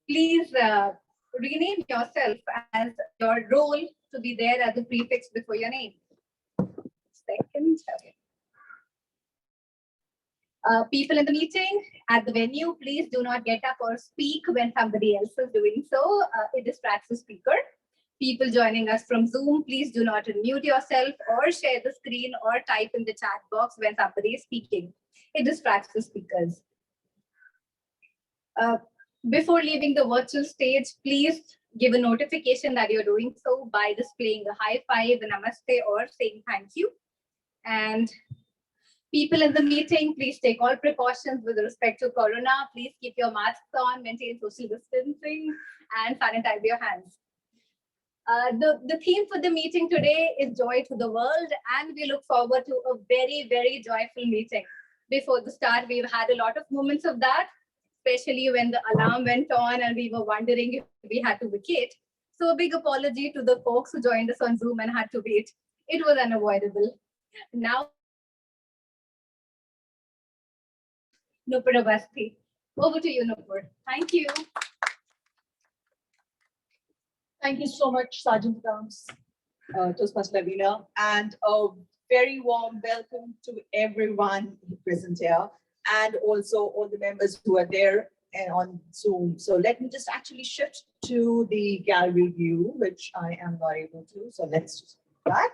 Please rename yourself as your role to be there as a prefix before your name. Second. Okay. People in the meeting, at the venue, please do not get up or speak when somebody else is doing so. It distracts the speaker. People joining us from Zoom, please do not unmute yourself or share the screen or type in the chat box when somebody is speaking. It distracts the speakers. Before leaving the virtual stage, please give a notification that you're doing so by displaying a high five, a namaste, or saying thank you. And people in the meeting, please take all precautions with respect to corona. Please keep your masks on, maintain social distancing, and sanitize your hands. The theme for the meeting today is Joy to the World, and we look forward to a very, very joyful meeting. Before the start, we've had a lot of moments of that, especially when the alarm went on and we were wondering if we had to vacate. So a big apology to the folks who joined us on Zoom and had to wait. It was unavoidable. Now, Nupur Avasthi. Over to you, Nupur. Thank you. Thank you so much, Sergeant Downs, Toastmaster Lavina, and a very warm welcome to everyone present here, and also all the members who are there and on Zoom. So let me just actually shift to the gallery view, which I am not able to. So let's just do that.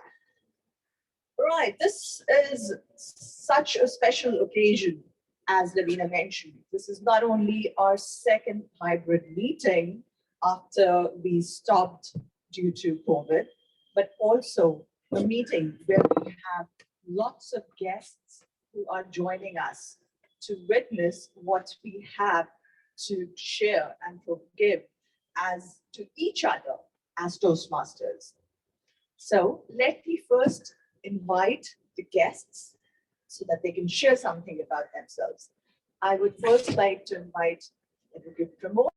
Right, this is such a special occasion, as Lavina mentioned. This is not only our second hybrid meeting after we stopped due to COVID, but also a meeting where we have lots of guests who are joining us to witness what we have to share and forgive as to each other as Toastmasters. So let me first invite the guests so that they can share something about themselves. I would first like to invite Advocate Pramod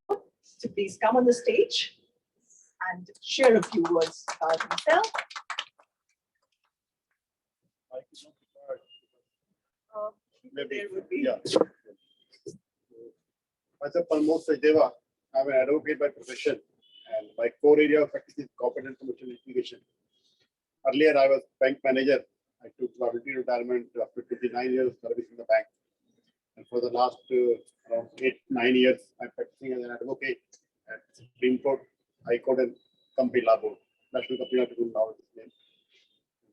to please come on the stage and share a few words about himself. Maybe. There would be. Yeah. Myself, Pramod Sajdeva. I'm an advocate by profession, and my core area of practice is corporate and commercial litigation. Earlier, I was bank manager. I took voluntary retirement after 29 years service in the bank. And for the last around 8-9 years, I'm practicing as an advocate at Supreme Court, High Court, and Company Law Board, National Company Law Tribunal now is its name.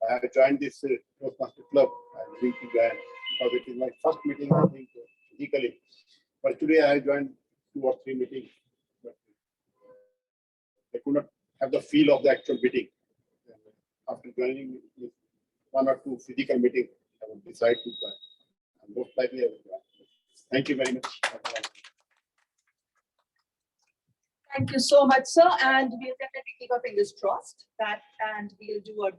I have joined this Toastmaster Club and we began because it is my first meeting, I think, physically. But today I have joined 2 or 3 meetings. But I could not have the feel of the actual meeting. After joining 1 or 2 physical meetings, I will decide to join. And most likely I will join. Thank you very much. Thank you so much, sir. And we'll definitely keep our fingers crossed that, and we'll do our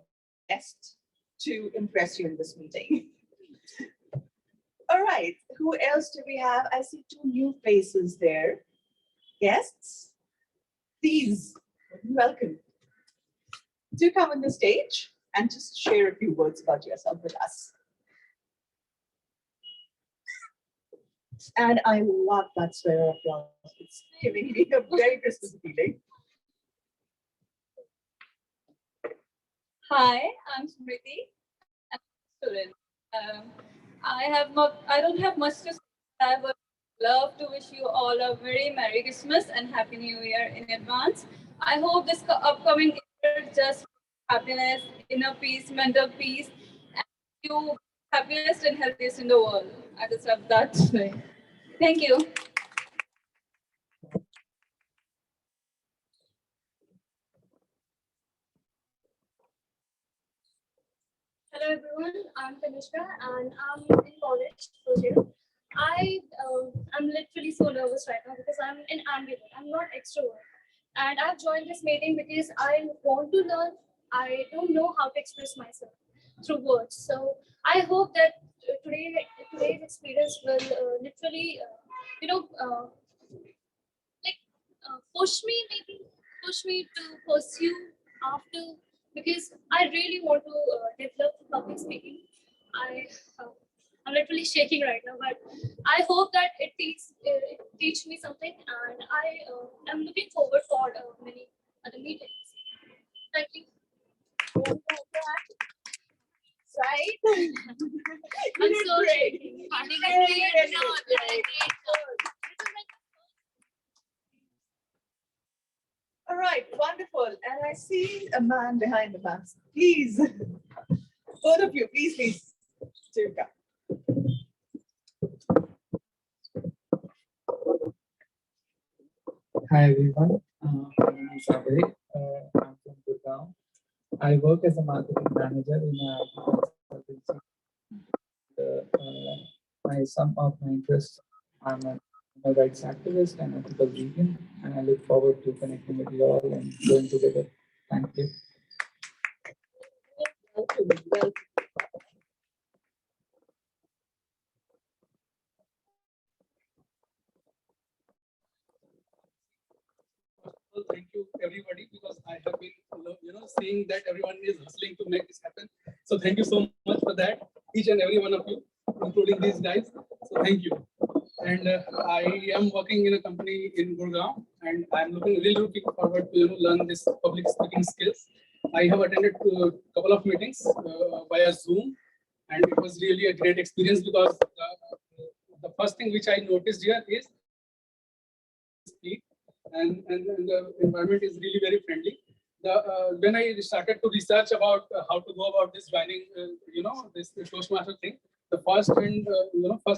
best to impress you in this meeting. All right, who else do we have? I see 2 new faces there. Guests, please, welcome. Do come on the stage and just share a few words about yourself with us. And I love that swear applause. It's giving me a very Christmas feeling. Hi, I'm Smriti. I'm a student. I don't have much to say. I would love to wish you all a very Merry Christmas and Happy New Year in advance. I hope this upcoming year just happiness, inner peace, mental peace, and you happiest and healthiest in the world. I just love that. Thank you. Hello everyone, I'm Tanishka and I'm in college first year. I'm literally so nervous right now because I'm an ambivert. I'm not extrovert, and I've joined this meeting because I want to learn. I don't know how to express myself through words. So I hope that today's experience will literally, push me to pursue after, because I really want to develop public speaking. I'm literally shaking right now, but I hope that it teach me something, and I am looking forward for many other meetings. Thank you. Right? I'm so great. shaking. Very No, good. like, All right, wonderful. And I see a man behind the mask. Please, both of you, please. Jirka. Hi everyone, my name is Shahid. I'm from Gurgaon. I work as a marketing manager in a consultancy. Some of my interests, I'm a human rights activist and ethical vegan, and I look forward to connecting with you all and going together. Thank you. Welcome. Well, thank you everybody, because I have been seeing that everyone is hustling to make this happen. So thank you so much for that, each and every one of you, including these guys. So thank you. And I am working in a company in Gurgaon, and I'm really looking forward to learn this public speaking skills. I have attended a couple of meetings via Zoom, and it was really a great experience, because the first thing which I noticed here is speak, and the environment is really very friendly. When I started to research about how to go about this joining, this Toastmaster thing, the first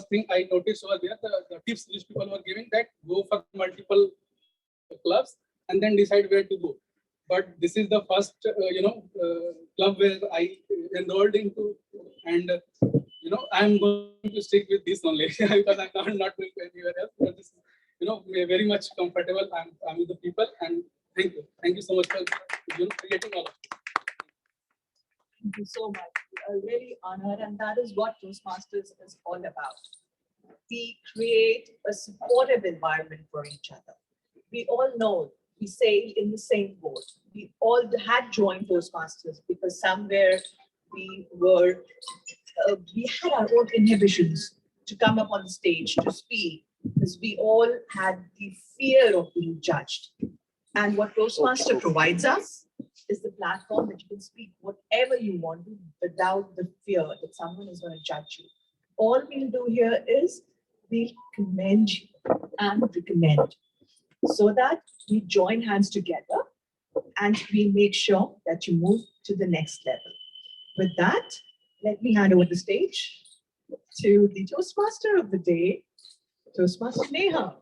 thing I noticed over there, the tips which people were giving, that go for multiple clubs and then decide where to go. But this is the first, club where I enrolled into, and I'm going to stick with this only because I'm not going anywhere else. But this is, very much comfortable. I'm with the people, and thank you so much for creating all of it. Thank you so much. We are really honored, and that is what Toastmasters is all about. We create a supportive environment for each other. We all know we sail in the same boat. We all had joined Toastmasters because somewhere we had our own inhibitions to come up on the stage to speak, because we all had the fear of being judged. And what Toastmaster provides us is the platform that you can speak whatever you want to without the fear that someone is going to judge you. All we'll do here is we'll commend you and recommend, so that we join hands together and we make sure that you move to the next level. With that, let me hand over the stage to the Toastmaster of the day, Toastmaster Neha.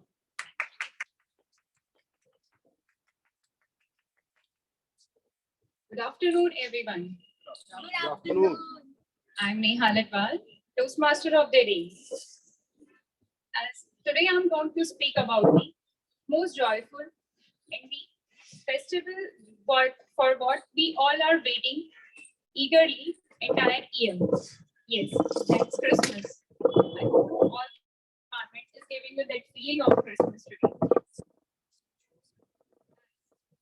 Good afternoon, everyone. Good afternoon. I'm Neha Latwal, Toastmaster of the day. As today I'm going to speak about the most joyful and the festival for what we all are waiting eagerly entire year. Yes, that's Christmas. I hope all department is giving you that feeling of Christmas today.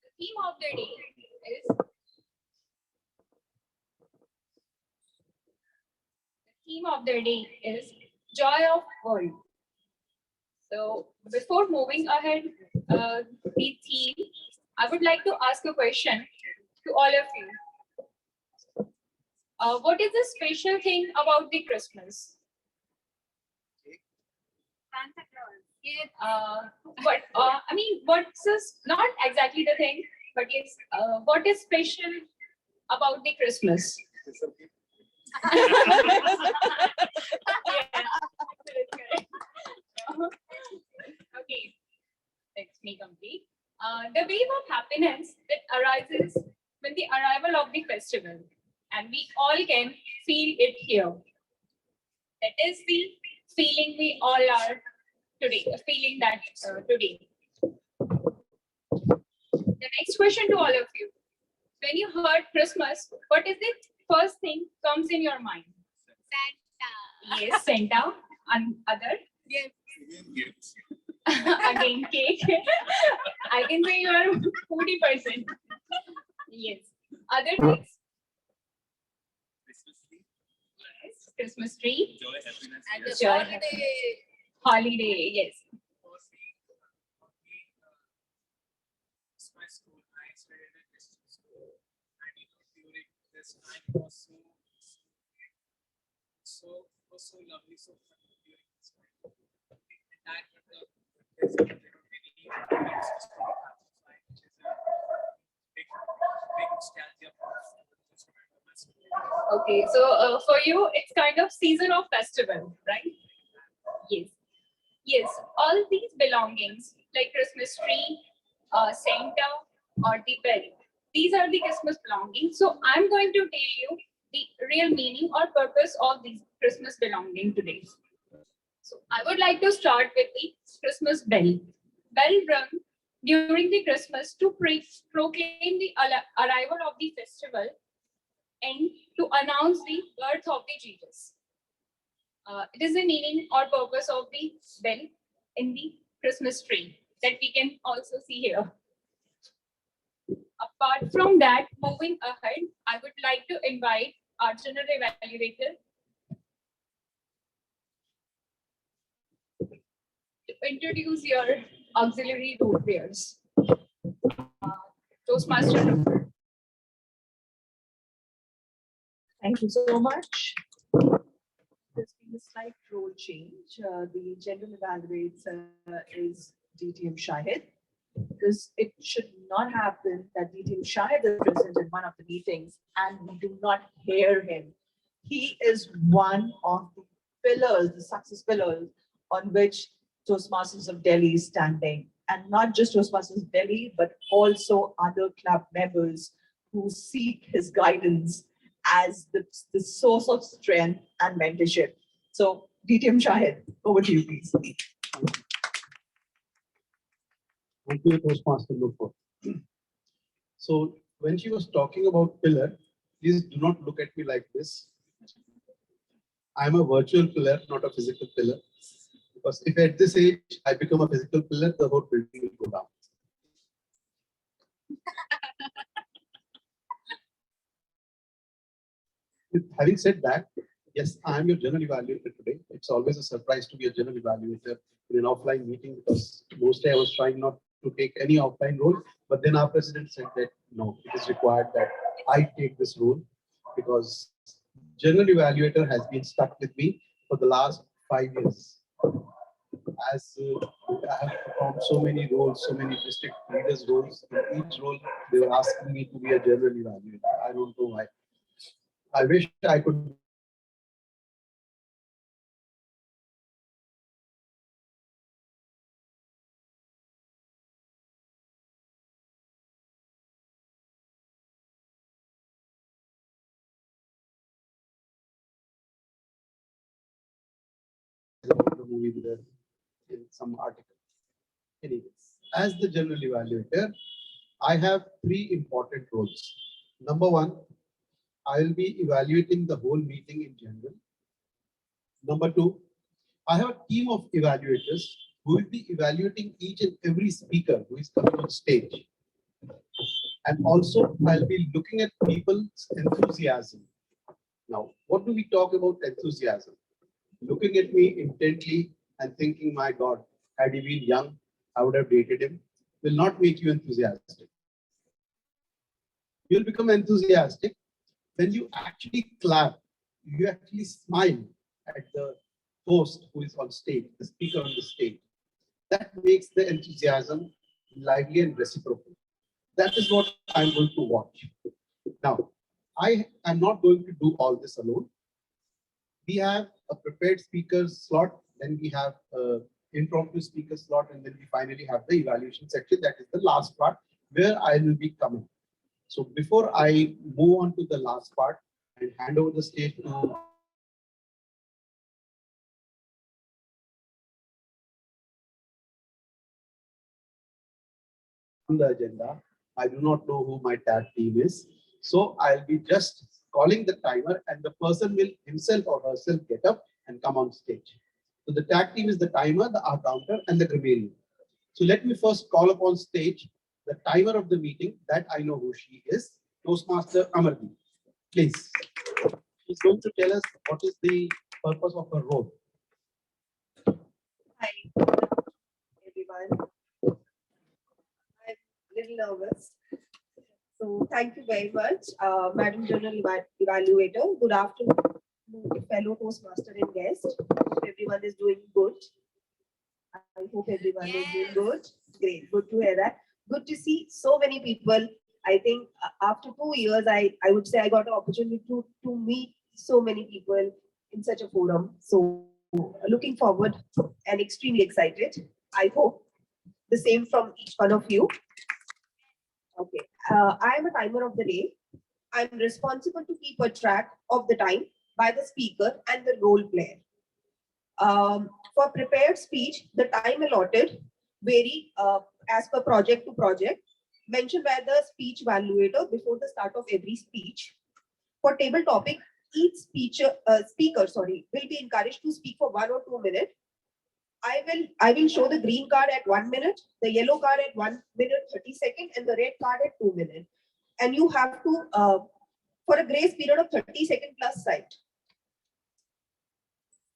The theme of the day is Joy of World. So before moving ahead, the theme, I would like to ask a question to all of you. What is the special thing about the Christmas? Santa Claus. What's this? Not exactly the thing, but yes, what is special about the Christmas? Okay, let's make complete. The wave of happiness that arises with the arrival of the festival, and we all can feel it here. That is the feeling we all are today, feeling that today. The next question to all of you: when you heard Christmas, what is the first thing comes in your mind? Santa. Yes, Santa. And other? Yes. Again, cake. I can say you are 40%. Yes. Other things? Christmas tree. Yes. Christmas tree. Joy, happiness. And the holiday. Holiday, yes. this time was so lovely, so fun during this time. The entire there's many events which is a big nostalgia for us. Okay, so for you, it's kind of season of festival, right? Yes. Yes, all these belongings like Christmas tree, Santa, or the bell. These are the Christmas belongings. So I'm going to tell you the real meaning or purpose of these Christmas belonging today. So I would like to start with the Christmas bell. Bell rung during the Christmas to proclaim the arrival of the festival and to announce the birth of the Jesus. It is the meaning or purpose of the bell in the Christmas tree that we can also see here. Apart from that, moving ahead, I would like to invite our general evaluator to introduce your auxiliary role players. Toastmaster. Thank you so much. There's been a slight role change. The general evaluator is DTM Shahid, because it should not happen that DTM Shahid is present in one of the meetings and we do not hear him. He is one of the pillars, the success pillars on which Toastmasters of Delhi is standing. And not just Toastmasters of Delhi, but also other club members who seek his guidance as the source of strength and mentorship. So, DTM Shahid, over to you, please. Thank you, Toastmaster Lupo. So when she was talking about pillar, please do not look at me like this. I'm a virtual pillar, not a physical pillar. Because if at this age I become a physical pillar, the whole building will go down. Having said that, yes, I am your general evaluator today. It's always a surprise to be a general evaluator in an offline meeting, because mostly I was trying not to take any offline role, but then our president said that no, it is required that I take this role, because general evaluator has been stuck with me for the last 5 years. As I have performed so many roles, so many district leaders roles, in each role they were asking me to be a general evaluator. I don't know why. I wish I could about the movie in some article. Anyways, as the general evaluator, I have 3 important roles. Number 1, I will be evaluating the whole meeting in general. Number 2, I have a team of evaluators who will be evaluating each and every speaker who is coming on stage. And also, I'll be looking at people's enthusiasm. Now, what do we talk about enthusiasm? Looking at me intently and thinking, my God, had he been young, I would have dated him, will not make you enthusiastic. You'll become enthusiastic when you actually clap, you actually smile at the host who is on stage, the speaker on the stage. That makes the enthusiasm lively and reciprocal. That is what I'm going to watch. Now, I am not going to do all this alone. We have a prepared speaker slot, then we have an impromptu speaker slot, and then we finally have the evaluation section. That is the last part where I will be coming. So before I move on to the last part and hand over the stage to the agenda, I do not know who my tag team is. So I'll be just calling the timer, and the person will himself or herself get up and come on stage. So the tag team is the timer, the counter, and the grammarian. So let me first call upon stage the timer of the meeting, that I know who she is, Toastmaster Amardeep. Please. She's going to tell us what is the purpose of her role. Hi, everyone. I'm a little nervous. So thank you very much, Madam General Evaluator. Good afternoon, fellow Toastmaster and guest. Hope everyone is doing good. I hope everyone is doing good. Great, good to hear that. Good to see so many people. I think after 2 years, I would say I got an opportunity to meet so many people in such a forum. So looking forward and extremely excited. I hope the same from each one of you. Okay, I am a timer of the day. I'm responsible to keep a track of the time by the speaker and the role player. For prepared speech, the time allotted vary as per project to project, mentioned by the speech evaluator before the start of every speech. For table topic, each speaker will be encouraged to speak for 1 or 2 minutes. I will show the green card at 1 minute, the yellow card at 1 minute 30 seconds, and the red card at 2 minutes. And you have to for a grace period of 30 seconds plus sight.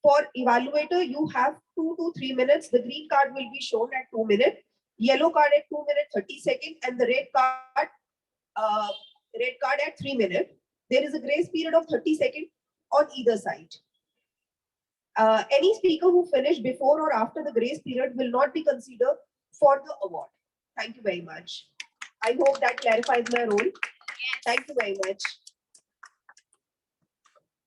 For evaluator, you have 2 to 3 minutes. The green card will be shown at 2 minutes, yellow card at 2 minutes 30 seconds, and the red card at 3 minutes. There is a grace period of 30 seconds on either side. Any speaker who finished before or after the grace period will not be considered for the award. Thank you very much. I hope that clarifies my role. Thank you very much.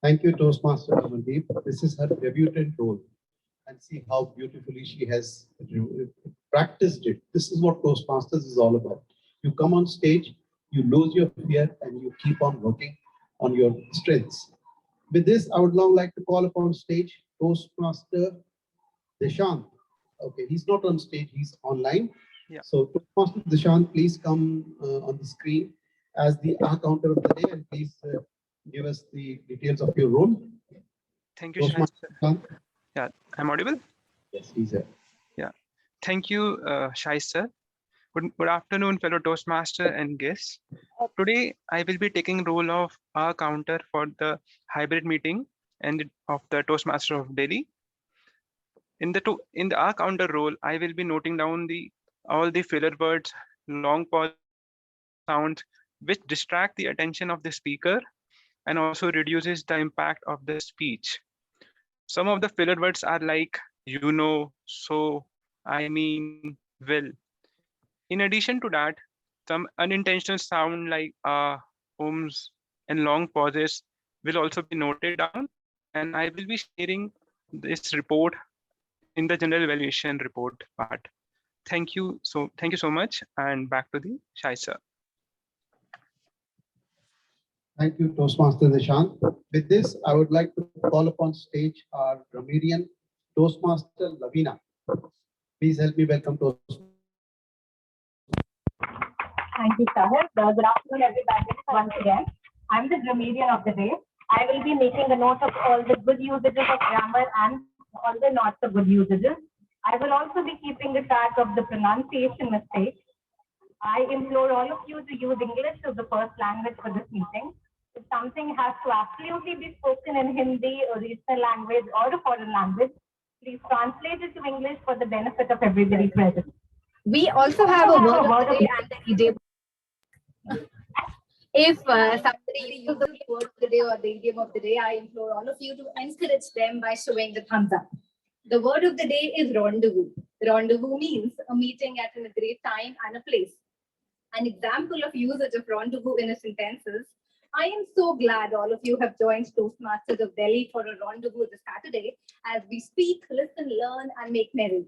Thank you, Toastmaster Amandeep. This is her debutant role. And see how beautifully she has practiced it. This is what Toastmasters is all about. You come on stage, you lose your fear, and you keep on working on your strengths. With this, I would now like to call upon stage Toastmaster Deshant. Okay, he's not on stage, he's online. Yeah. So Toastmaster Deshant, please come on the screen as the counter of the day, and please give us the details of your role. Thank you, Shahid. Deshant. Yeah, I'm audible? Yes, he's here. Yeah. Thank you, Shahid sir. Good afternoon, fellow Toastmaster and guests. Today, I will be taking role of our counter for the hybrid meeting and of the Toastmaster of Delhi. In the our counter role, I will be noting down all the filler words, long pause sounds, which distract the attention of the speaker and also reduces the impact of the speech. Some of the filler words are like, you know, so, I mean, will. In addition to that, some unintentional sound like ums and long pauses will also be noted down, and I will be sharing this report in the general evaluation report part. Thank you so much, and back to the Shai sir. Thank you, Toastmaster Deshant. With this, I would like to call upon stage our Grammarian Toastmaster Lavina. Please help me welcome Toastmaster. Thank you, Shahid. Good afternoon, everybody. Once again, I'm the grammarian of the day. I will be making a note of all the good usages of grammar and all the not so good usages. I will also be keeping the track of the pronunciation mistakes. I implore all of you to use English as the first language for this meeting. If something has to absolutely be spoken in Hindi, a regional language, or a foreign language, please translate it to English for the benefit of everybody present. We also have a word of the day and the idiom. If somebody uses the word of the day or the idiom of the day, I implore all of you to encourage them by showing the thumbs up. The word of the day is rendezvous. Rendezvous means a meeting at an agreed time and a place. An example of usage of rendezvous in a sentence is, I am so glad all of you have joined Toastmasters of Delhi for a rendezvous this Saturday as we speak, listen, learn, and make merry.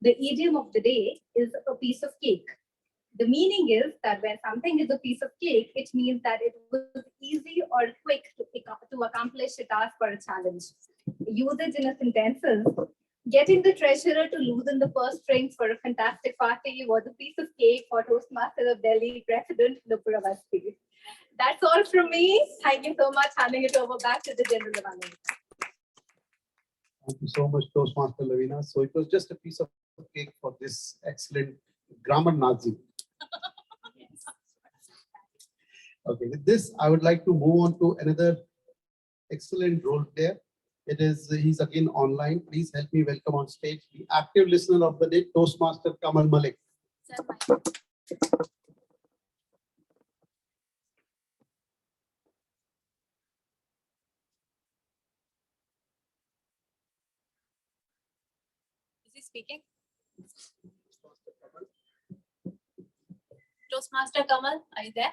The idiom of the day is a piece of cake. The meaning is that when something is a piece of cake, it means that it was easy or quick to accomplish a task or a challenge. Usage in a sentence is, getting the treasurer to loosen the purse strings for a fantastic party was a piece of cake for Toastmaster of Delhi President Nupur Awasthi. That's all from me. Thank you so much. Handing it over back to the General Evaluator. Thank you so much, Toastmaster Lavina. So it was just a piece of cake for this excellent grammar Nazi. Okay, with this, I would like to move on to another excellent role player. He's again online. Please help me welcome on stage the active listener of the day, Toastmaster Kamal Malik. speaking. Toastmaster Kamal, are you there?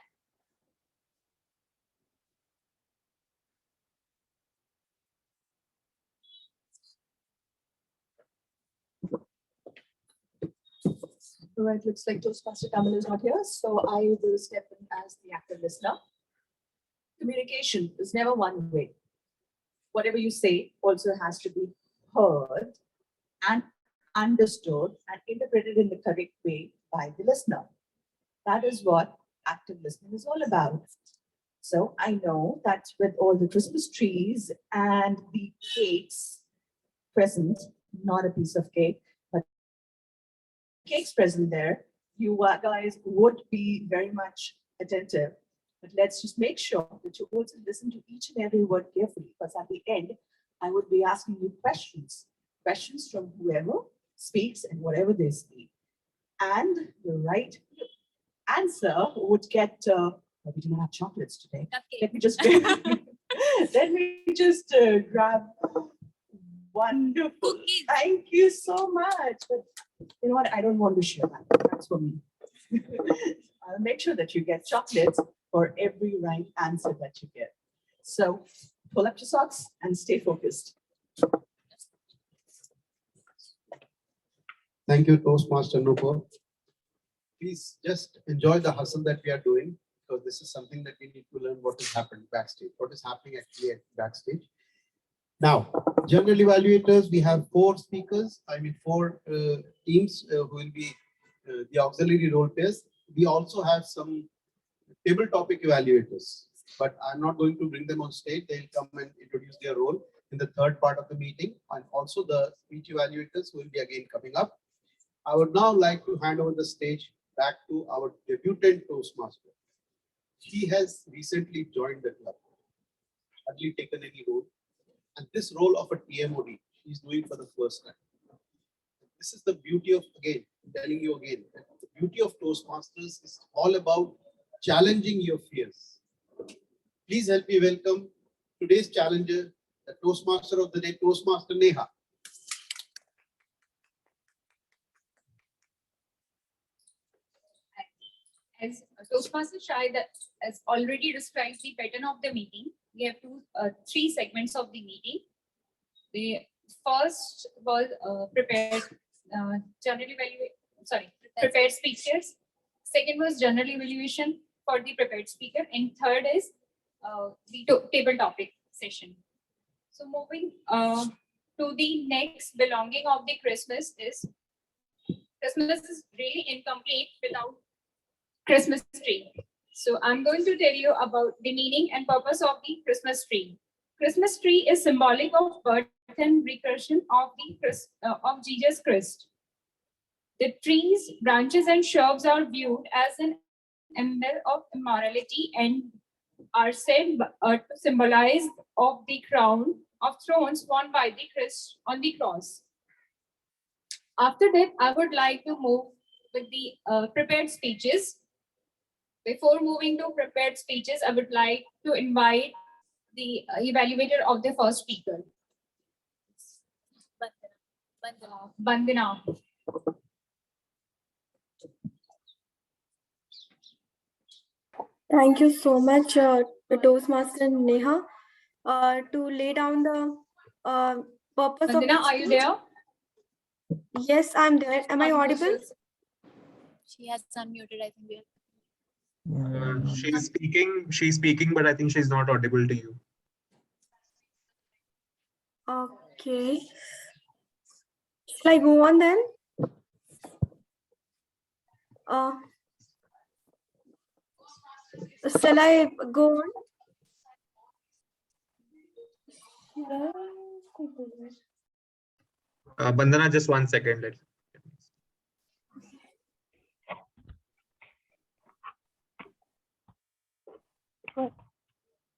All right, looks like Toastmaster Kamal is not here, so I will step in as the active listener. Communication is never one way. Whatever you say also has to be heard and understood and interpreted in the correct way by the listener. That is what active listening is all about. So I know that with all the Christmas trees and the cakes present, not a piece of cake, but cakes present there, you guys would be very much attentive. But let's just make sure that you also listen to each and every word carefully, because at the end, I would be asking you questions from whoever speaks and whatever they speak. And the right answer would get, we do not have chocolates today. Let me just, grab wonderful. Thank you so much. But you know what? I don't want to share that. That's for me. I'll make sure that you get chocolates for every right answer that you get. So pull up your socks and stay focused. Thank you, Toastmaster Nupur. Please just enjoy the hustle that we are doing, because this is something that we need to learn what has happened backstage, what is happening actually at backstage. Now, general evaluators, we have four speakers, four teams who will be the auxiliary role players. We also have some table topic evaluators, but I'm not going to bring them on stage. They'll come and introduce their role in the third part of the meeting, and also the speech evaluators will be again coming up. I would now like to hand over the stage back to our debutant Toastmaster. He has recently joined the club, hardly taken any role, and this role of a TMOD he's doing for the first time. This is the beauty of, again, telling you again, the beauty of Toastmasters is all about challenging your fears. Please help me welcome today's challenger, the Toastmaster of the day, Toastmaster Neha. As Toastmaster Shahid has already described the pattern of the meeting, we have three segments of the meeting. The first was prepared speakers. Second was general evaluation for the prepared speaker, and third is the table topic session. So moving to the next belonging of the Christmas is really incomplete without Christmas tree. So I'm going to tell you about the meaning and purpose of the Christmas tree. Christmas tree is symbolic of birth and recursion of of Jesus Christ. The trees, branches, and shrubs are viewed as an emblem of immortality and are said to symbolize of the crown of thrones won by the Christ on the cross. After that, I would like to move with the prepared speeches. Before moving to prepared speeches, I would like to invite the evaluator of the first speaker. Bandana. Thank you so much, Toastmaster Neha, to lay down the purpose Bandana, of. are you there? Yes, I'm there. Am I audible? She has unmuted, I think. We have. She's speaking, but I think she's not audible to you. Okay. Shall I go on then? Shall I go on? Bandana, just 1 second.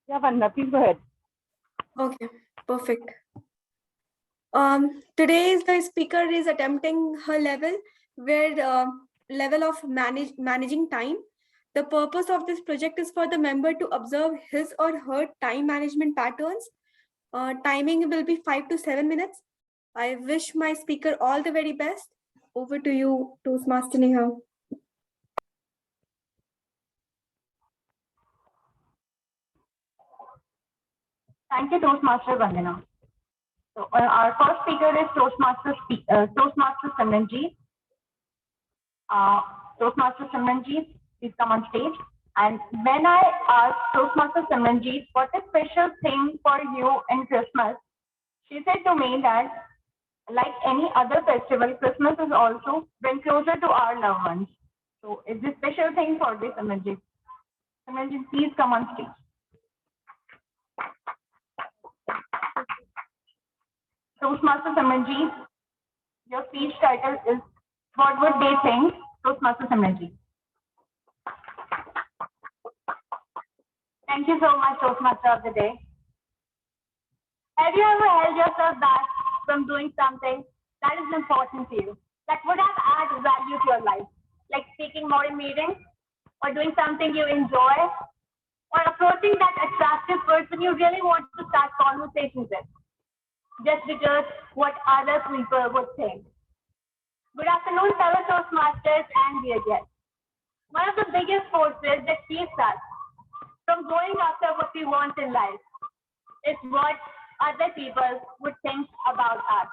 Yeah, Vandana, please go ahead. Okay, perfect. Today's the speaker is attempting her level where level of managing time. The purpose of this project is for the member to observe his or her time management patterns. Timing will be 5 to 7 minutes. I wish my speaker all the very best. Over to you, Toastmaster Neha. Thank you, Toastmaster Vandana. So our first speaker is Toastmaster Simranjeet. Toastmaster Simranjeet, please come on stage. And when I asked Toastmaster Simranjeet what is special thing for you in Christmas, she said to me that like any other festival, Christmas is also bring closer to our loved ones. So it's a special thing for this Simranjeet. Simranjeet, please come on stage. Toastmaster Simranjeet, your speech title is What Would They Think? Toastmaster Simranjeet. Thank you so much, Toastmaster of the Day. Have you ever held yourself back from doing something that is important to you, that would have added value to your life, like speaking more in meetings, or doing something you enjoy, or approaching that attractive person you really want to start conversations with, just because what other people would think? Good afternoon, fellow Toastmasters and dear guests. One of the biggest forces that keeps us from going after what we want in life is what other people would think about us.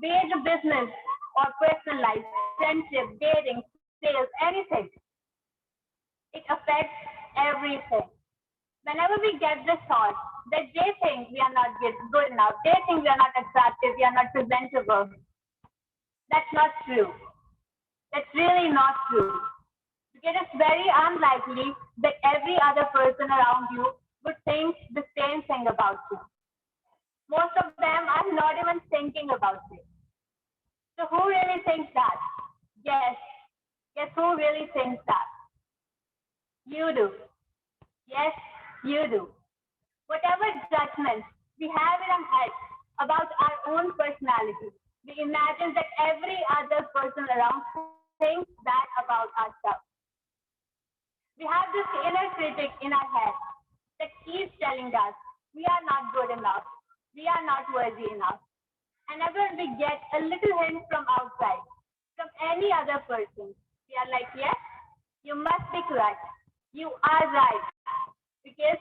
Be it a business or personal life, friendship, dating, sales, anything. It affects everything. Whenever we get this thought that they think we are not good enough, they think we are not attractive, we are not presentable, that's not true. That's really not true. Because it's very unlikely that every other person around you would think the same thing about you. Most of them are not even thinking about it. So who really thinks that? Guess who really thinks that? You do. Yes, you do. Whatever judgments we have in our heads about our own personality, we imagine that every other person around thinks that about ourselves. We have this inner critic in our head that keeps telling us we are not good enough, we are not worthy enough. And whenever we get a little hint from outside, from any other person, we are like, yes, you must be correct. You are right. Because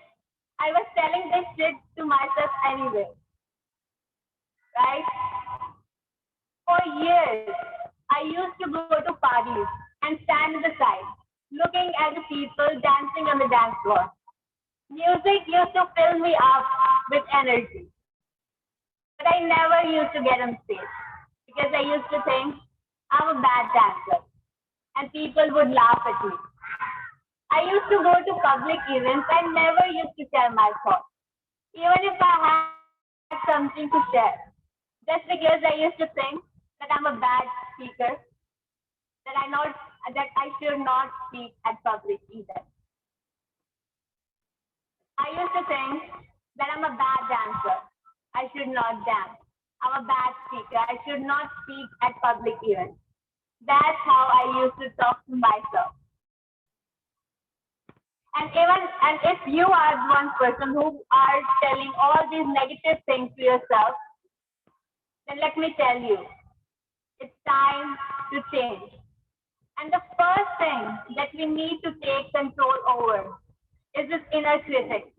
I was telling this shit to myself anyway. Right? For years, I used to go to parties and stand at the side, looking at the people dancing on the dance floor. Music used to fill me up with energy. But I never used to get on stage because I used to think I'm a bad dancer and people would laugh at me. I used to go to public events and never used to share my thoughts, even if I had something to share, just because I used to think that I'm a bad speaker, that I should not speak at public events. I used to think that I'm a bad dancer. I should not dance. I'm a bad speaker. I should not speak at public events. That's how I used to talk to myself. And if you are one person who are telling all these negative things to yourself, then let me tell you, it's time to change. And the first thing that we need to take control over is this inner critic.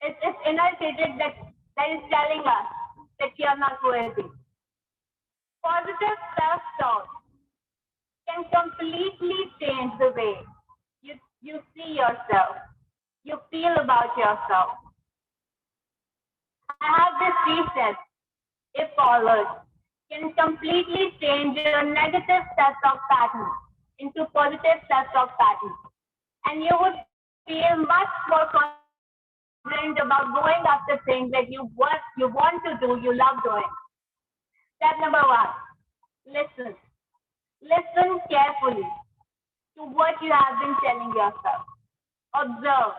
It's this inner critic that is telling us that you're not worthy. Positive self-talk can completely change the way you see yourself, you feel about yourself. I have this 3 steps, if followed, can completely change your negative self-talk pattern into positive self-talk pattern. And you would feel much more confident about going after things that you want to do, you love doing. Step number 1, listen. Listen carefully to what you have been telling yourself. Observe.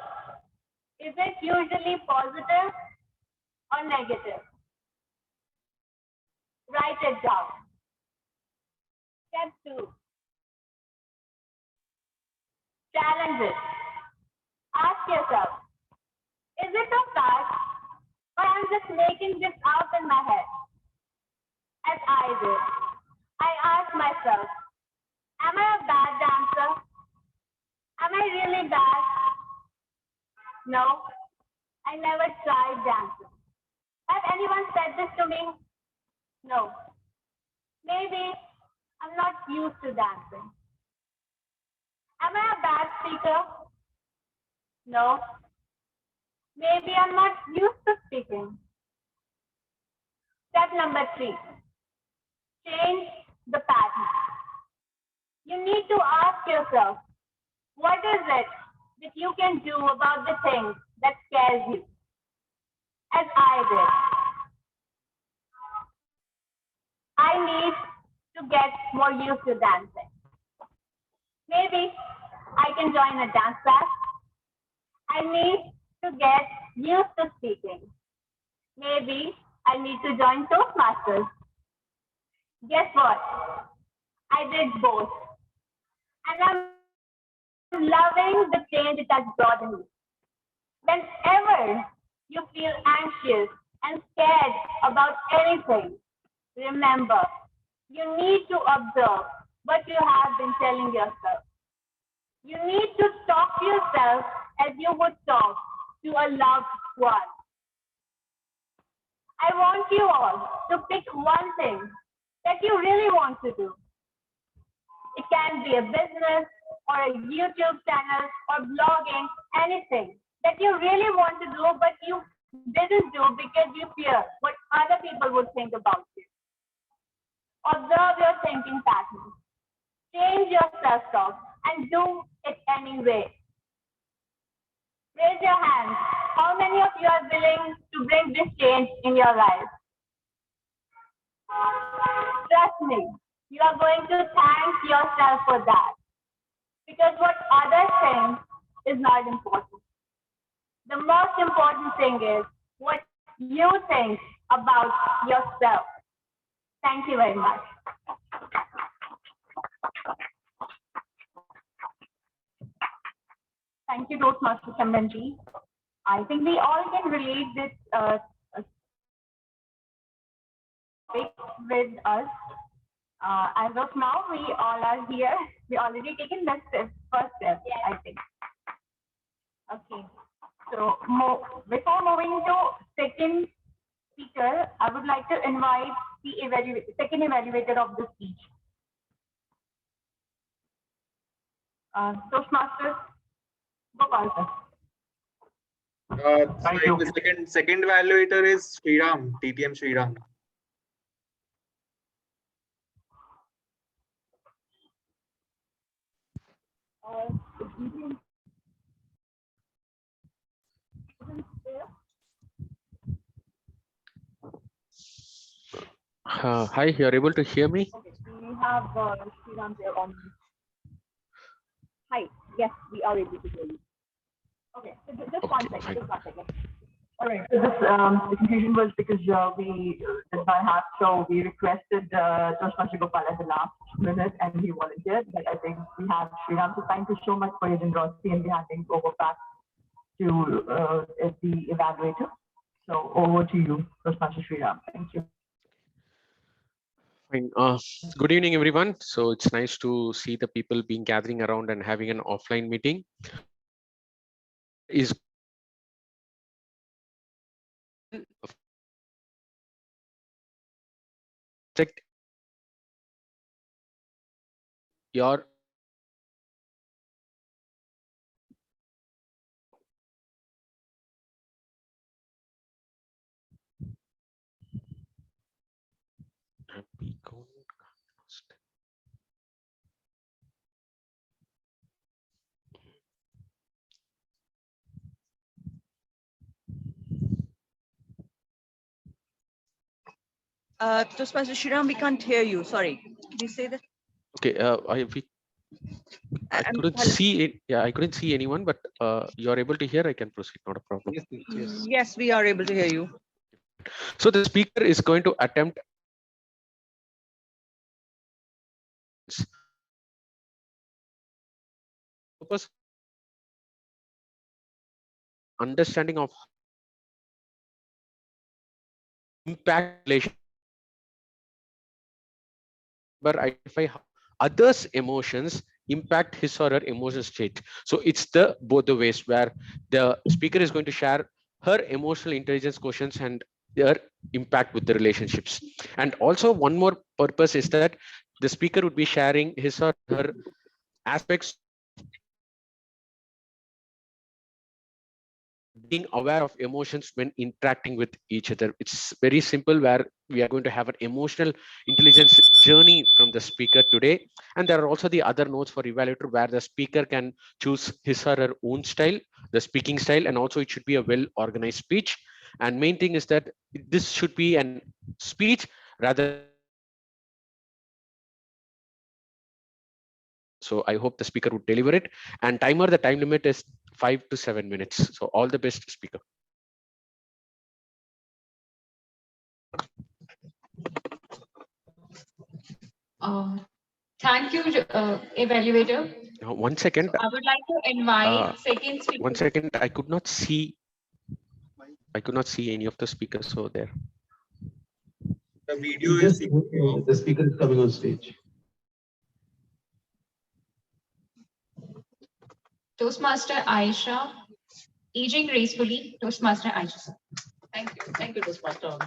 Is it usually positive or negative? Write it down. Step 2. Challenge it. Ask yourself, is it a fact or I'm just making this out in my head? as I did. I asked myself, am I a bad dancer? Am I really bad? No, I never tried dancing. Has anyone said this to me? No. Maybe I'm not used to dancing. Am I a bad speaker? No. Maybe I'm not used to speaking. Step number 3, change the pattern. You need to ask yourself, what is it that you can do about the thing that scares you? As I did. I need to get more used to dancing. Maybe I can join a dance class. I need to get used to speaking. Maybe I need to join Toastmasters. Guess what? I did both. And I'm loving the change it has brought in me. Whenever you feel anxious and scared about anything, remember, you need to observe what you have been telling yourself. You need to talk to yourself as you would talk to a loved one. I want you all to pick one thing that you really want to do. It can be a business or a YouTube channel or blogging, anything that you really want to do, but you didn't do because you fear what other people would think about you. Observe your thinking patterns. Change your self-talk and do it anyway. Raise your hands. How many of you are willing to bring this change in your life? Trust me, you are going to thank yourself for that. Because what others think is not important. The most important thing is what you think about yourself. Thank you very much. Thank you, Toastmaster Sambanji. I think we all can relate this topic with us. As of now, we all are here. We already taken the first step, I think. Okay. So before moving to second speaker, I would like to invite the second evaluator of the speech. Toastmaster Gopal sir. Thank you. The second evaluator is Sriram, TTM Sriram. Hi, you're able to hear me? Okay, we have Sriram there on. Hi, yes, we are able to hear you. Okay, so just one second, just 1 second. All right, so this the confusion was because we did not have, so we requested Toastmaster Gopal at the last minute and he volunteered, but I think we have Sriram, so thank you so much for your generosity and handing over back to the evaluator. So over to you, Toastmaster Sriram. Thank you. Fine. Good evening, everyone. So it's nice to see the people being gathering around and having an offline meeting. Is your Toastmaster Shriram, we can't hear you. Sorry. Can you say that? okay? I couldn't see it. Yeah, I couldn't see anyone, but you're able to hear. I can proceed. Not a problem. Yes, we are able to hear you. So the speaker is going to attempt understanding of impact relation identify how others' emotions impact his or her emotional state. So it's the both the ways where the speaker is going to share her emotional intelligence quotients and their impact with the relationships. And also one more purpose is that the speaker would be sharing his or her aspects being aware of emotions when interacting with each other. It's very simple where we are going to have an emotional intelligence journey from the speaker today. And there are also the other notes for evaluator where the speaker can choose his or her own style, the speaking style, and also it should be a well organized speech. And main thing is that this should be an speech rather. So I hope the speaker would deliver it. And timer, the time limit is 5 to 7 minutes. So all the best, speaker. Thank you, Evaluator. One second. I would like to invite second speaker. One second. I could not see any of the speakers over there. The video is the speaker is coming on stage. Toastmaster Aisha, aging gracefully. Toastmaster Aisha. Thank you, Toastmaster.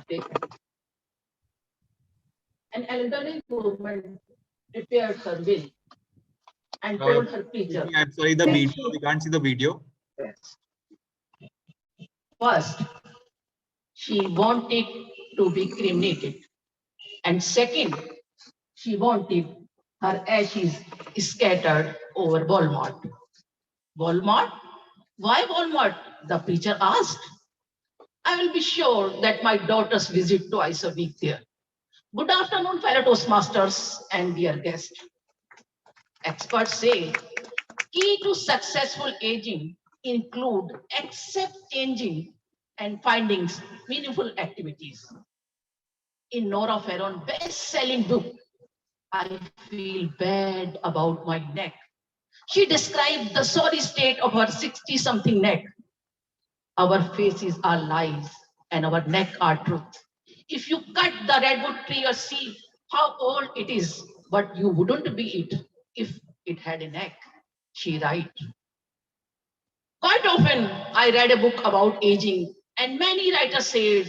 An elderly woman prepared her will and told her preacher. I'm sorry, the video, we can't see the video. First, she wanted to be cremated. And second, she wanted her ashes scattered over Walmart. Walmart? Why Walmart? The preacher asked. I will be sure that my daughters visit twice a week there. Good afternoon, fellow Toastmasters and dear guests. Experts say key to successful aging include accept changing and finding meaningful activities. In Nora Ferron's best-selling book, I Feel Bad About My Neck, she described the sorry state of her 60-something neck. Our faces are lies and our neck are truth. If you cut the redwood tree or see how old it is, but you wouldn't be it if it had a neck, she writes. Quite often, I read a book about aging, and many writers say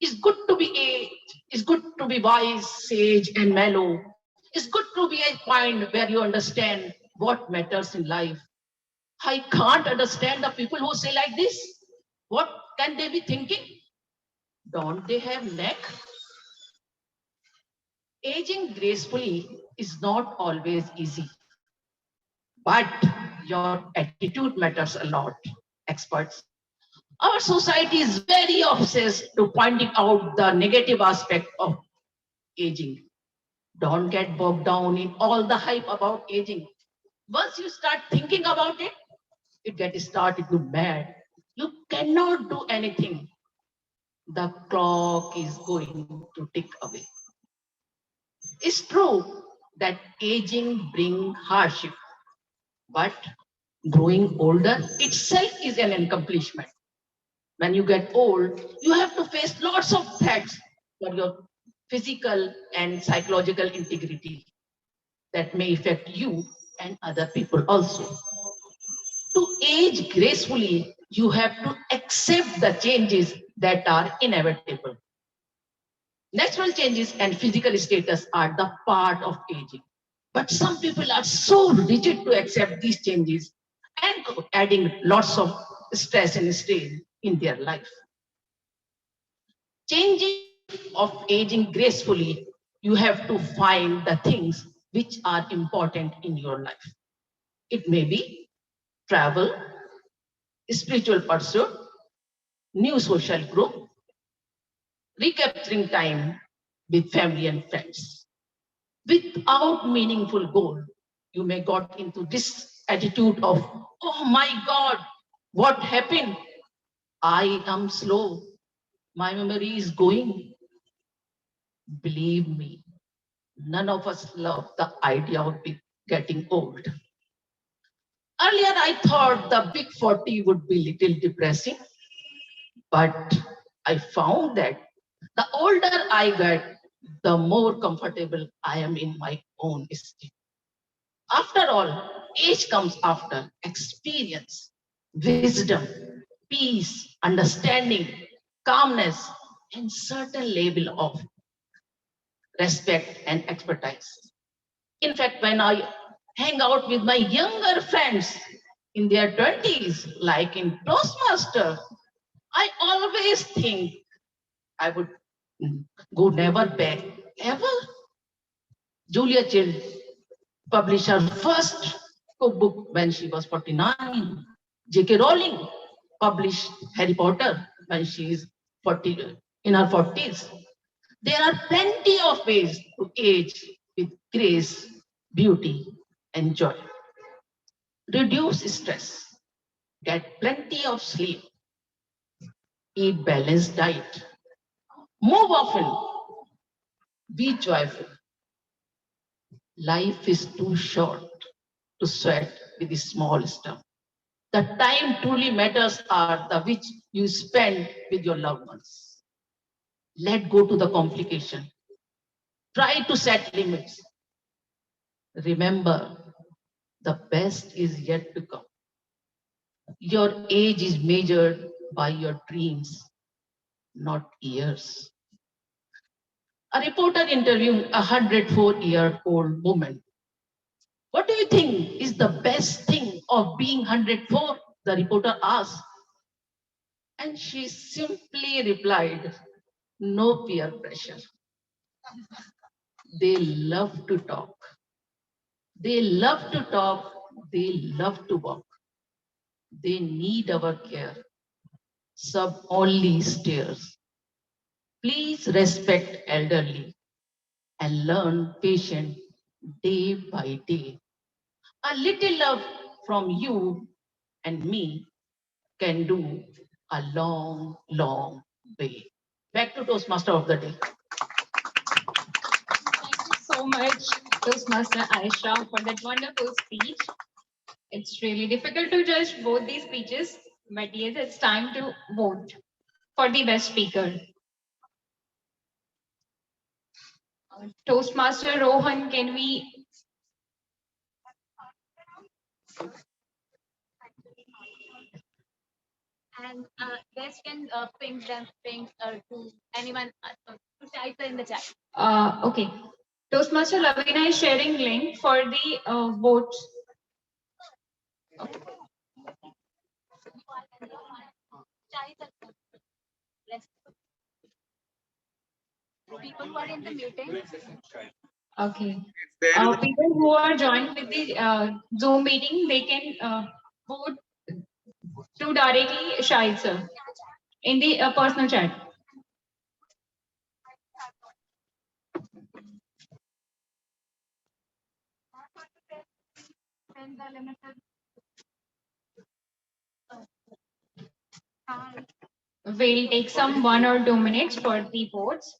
it's good to be aged, it's good to be wise, sage, and mellow. It's good to be a point where you understand what matters in life. I can't understand the people who say like this. What can they be thinking? Don't they have neck? Aging gracefully is not always easy, but your attitude matters a lot, experts. Our society is very obsessed to pointing out the negative aspect of aging. Don't get bogged down in all the hype about aging. Once you start thinking about it, it gets started to mad. You cannot do anything. The clock is going to tick away. It's true that aging brings hardship, but growing older itself is an accomplishment. When you get old, you have to face lots of threats for your physical and psychological integrity that may affect you and other people also. To age gracefully, you have to accept the changes that are inevitable. Natural changes and physical status are the part of aging. But some people are so rigid to accept these changes and adding lots of stress and strain in their life. Changing of aging gracefully, you have to find the things which are important in your life. It may be travel, spiritual pursuit, new social group, recapturing time with family and friends. Without meaningful goal, you may got into this attitude of, oh my God, what happened? I am slow. My memory is going. Believe me, none of us love the idea of getting old. Earlier, I thought the big 40 would be little depressing, but I found that the older I get, the more comfortable I am in my own skin. After all, age comes after experience, wisdom, peace, understanding, calmness, and certain level of respect and expertise. In fact, when I hang out with my younger friends in their 20s, like in Toastmaster, I always think I would go never back, ever. Julia Child published her first cookbook when she was 49. J.K. Rowling published Harry Potter when she is 40, in her 40s. There are plenty of ways to age with grace, beauty, and joy. Reduce stress, get plenty of sleep, eat balanced diet, move often, be joyful. Life is too short to sweat with the small stuff. The time truly matters are the which you spend with your loved ones. Let go to the complication. Try to set limits. Remember, the best is yet to come. Your age is measured by your dreams, not years. A reporter interviewed a 104-year-old woman. What do you think is the best thing of being 104? The reporter asked. And she simply replied, no peer pressure. They love to talk. They love to talk. They love to walk. They need our care. Sub only stairs. Please respect elderly and learn patient day by day. A little love from you and me can do a long, long way. Back to Toastmaster of the day. Thank you so much, Toastmaster Aisha, for that wonderful speech. It's really difficult to judge both these speeches, but yes, it's time to vote for the best speaker. Toastmaster Rohan, can we? And guys can ping to anyone to type in the chat. Okay. Toastmaster Lavina is sharing link for the votes. People who are in the meeting. Okay. People who are joined with the Zoom meeting, they can vote to directly Shahid sir in the personal chat. We'll take some 1 or 2 minutes for the votes.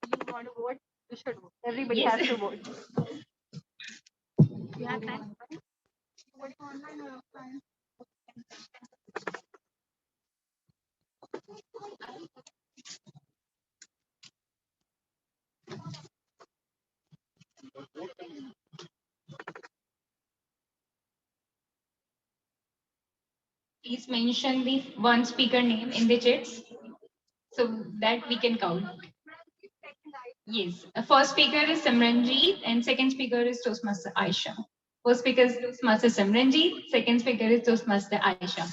You want to vote? You should vote. Everybody Yes. has to vote. You have time? Vote online or offline? Please mention the one speaker name in the chats so that we can count. Yes, the first speaker is Simranjeet and second speaker is Toastmaster Aisha. First speaker is Toastmaster Simranjeet, second speaker is Toastmaster Aisha.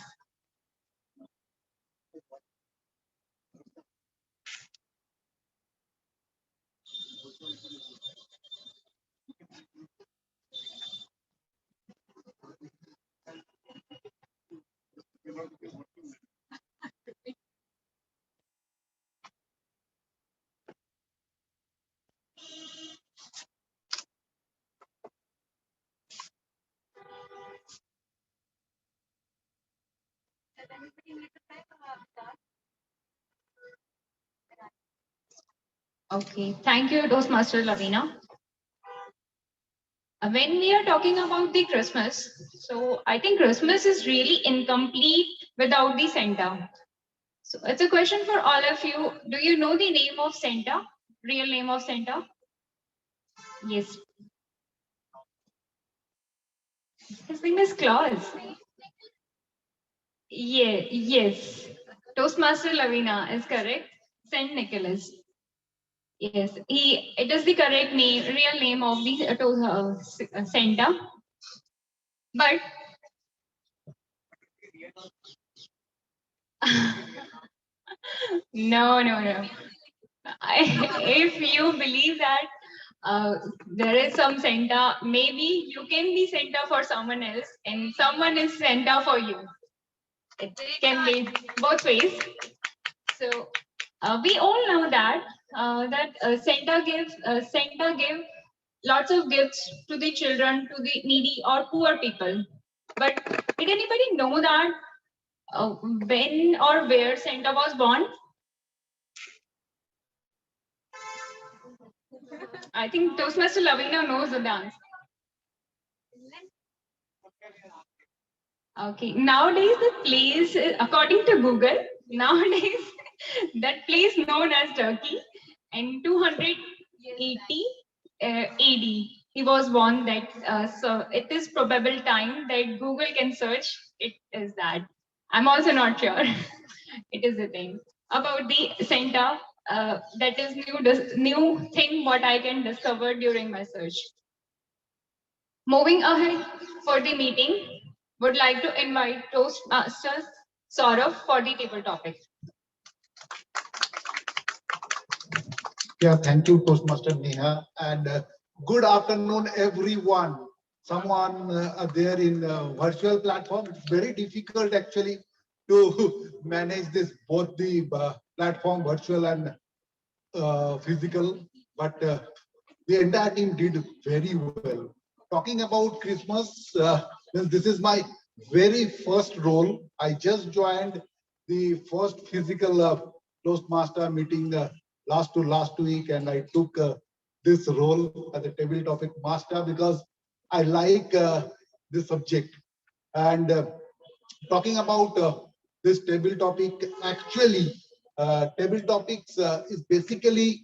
Okay, thank you, Toastmaster Lavina. When we are talking about the Christmas, so I think Christmas is really incomplete without the Santa. So it's a question for all of you. Do you know the name of Santa? Real name of Santa? Yes. His name is Claus. Yeah, yes. Toastmaster Lavina is correct. Saint Nicholas. Yes, it is the correct name, real name of the Santa. But no. If you believe that there is some Santa, maybe you can be Santa for someone else and someone is Santa for you. It can be both ways. So we all know that Santa gives lots of gifts to the children, to the needy or poor people. But did anybody know that when or where Santa was born? I think Toastmaster Lavina knows the answer. Okay, nowadays the place, according to Google, nowadays that place known as Turkey, in 280 AD, he was born. That so it is probable time that Google can search. It is that. I'm also not sure. It is the thing about the Santa. That is new thing what I can discover during my search. Moving ahead for the meeting, would like to invite Toastmasters Saurav for the table topic. Yeah, thank you, Toastmaster Neha, and good afternoon, everyone. Someone there in virtual platform. It's very difficult actually to manage this both the platform, virtual and physical, but the entire team did very well. Talking about Christmas, this is my very first role. I just joined the first physical Toastmaster meeting last week, and I took this role as a table topic master because I like this subject. And talking about this table topic, actually, table topics is basically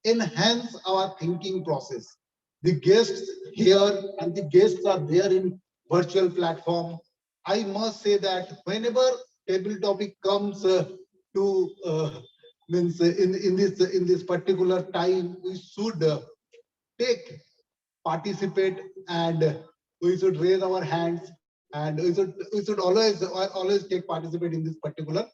enhance our thinking process. The guests here and the guests are there in virtual platform. I must say that whenever table topic comes means in this particular time, we should take participate, and we should raise our hands, and we should always take participate in this particular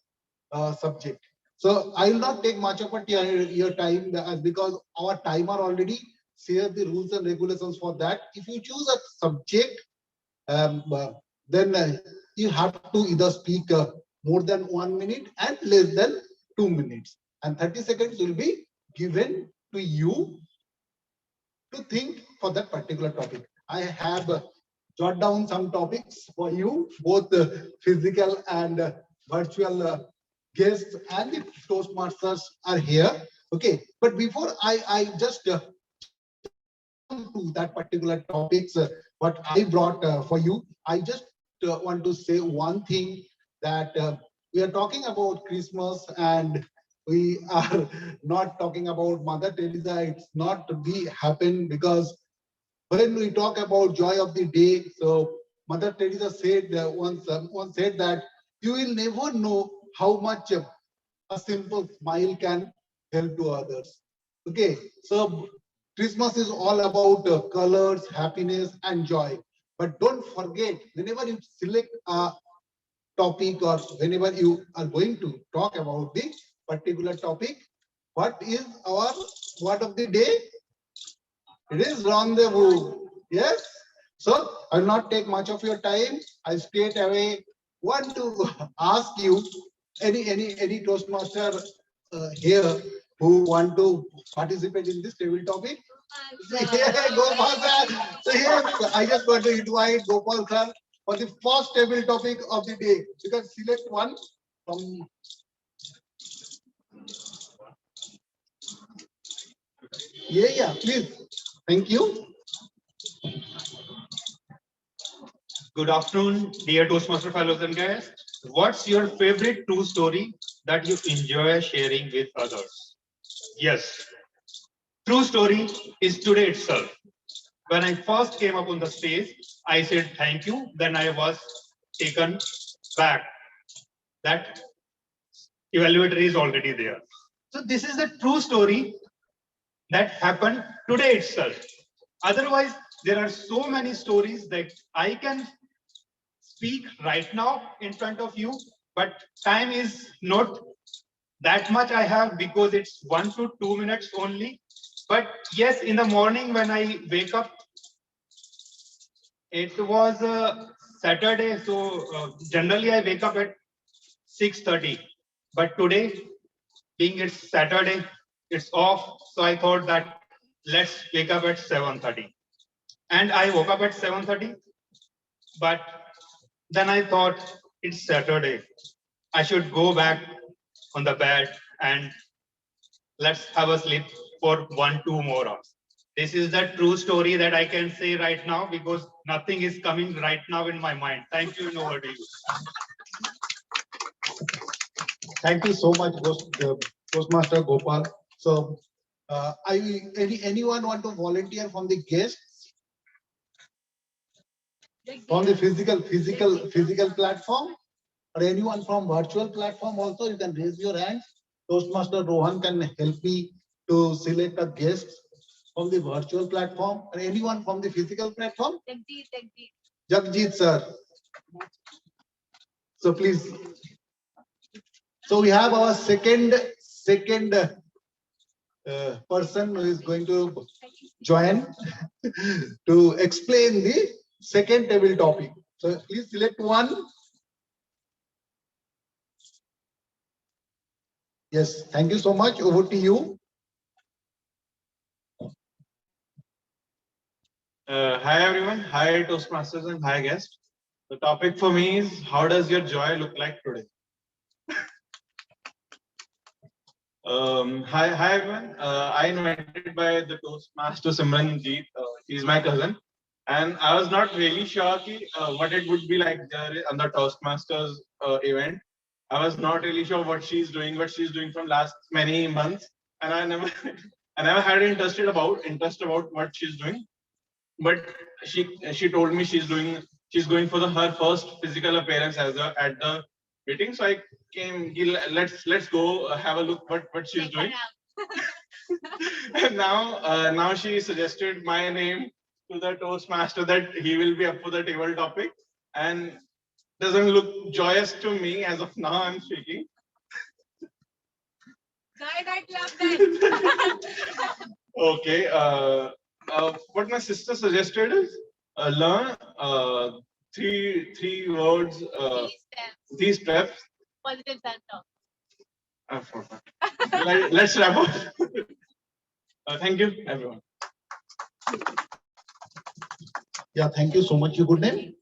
subject. So I will not take much of your time because our timer already shared the rules and regulations for that. If you choose a subject, then you have to either speak more than 1 minute and less than 2 minutes, and 30 seconds will be given to you to think for that particular topic. I have jot down some topics for you, both physical and virtual guests and the Toastmasters are here. Okay, but before I just to that particular topics, what I brought for you, I just want to say one thing, that we are talking about Christmas and we are not talking about Mother Teresa. It's not to be happen, because when we talk about joy of the day, so Mother Teresa said once said that you will never know how much a simple smile can help to others. Okay, so Christmas is all about colors, happiness, and joy. But don't forget, whenever you select a topic or whenever you are going to talk about this particular topic, what is our word of the day? It is rendezvous. Yes. So I will not take much of your time. I straight away want to ask you, any Toastmaster here who want to participate in this table topic? Gopal sir. So yes, I just want to invite Gopal sir for the first table topic of the day. You can select one from. Yeah, please. Thank you. Good afternoon, dear Toastmaster fellows and guests. What's your favorite true story that you enjoy sharing with others. Yes, true story is today itself. When I first came up on the stage, I said thank you. Then I was taken back that evaluator is already there. So this is a true story that happened today itself. Otherwise, there are so many stories that I can speak right now in front of you, but time is not that much I have because it's 1 to 2 minutes only. But yes, in the morning when I wake up, it was a Saturday, so generally I wake up at 6:30. But today, being it's Saturday, it's off, so I thought that let's wake up at 7:30. And I woke up at 7:30, but then I thought it's Saturday. I should go back on the bed and let's have a sleep for 1-2 more hours. This is the true story that I can say right now because nothing is coming right now in my mind. Thank you and over to you. Thank you so much, Toastmaster Gopal. So, anyone want to volunteer from the guests? From the physical platform, or anyone from virtual platform also, you can raise your hand. Toastmaster Rohan can help me to select a guest from the virtual platform, or anyone from the physical platform. Jagjit sir. So please. So we have our second person who is going to join to explain the second table topic. So please select one. Yes, thank you so much. Over to you. Hi everyone. Hi Toastmasters and hi guests. The topic for me is how does your joy look like today? Hi everyone. I invited by the Toastmaster Simranjeet. She's my cousin, and I was not really sure what it would be like there on the Toastmasters event. I was not really sure what she's doing from last many months, and I never had interest about what she's doing. But she told me she's going for her first physical appearance at the meeting. So I came. Let's go have a look what she's doing. And now she suggested my name to the Toastmaster that he will be up for the table topic, and doesn't look joyous to me as of now. I'm speaking. Okay. What my sister suggested is learn three words. Three steps. Positive self-talk. I forgot. Let's wrap up. Thank you, everyone. Yeah, thank you so much. Your good name?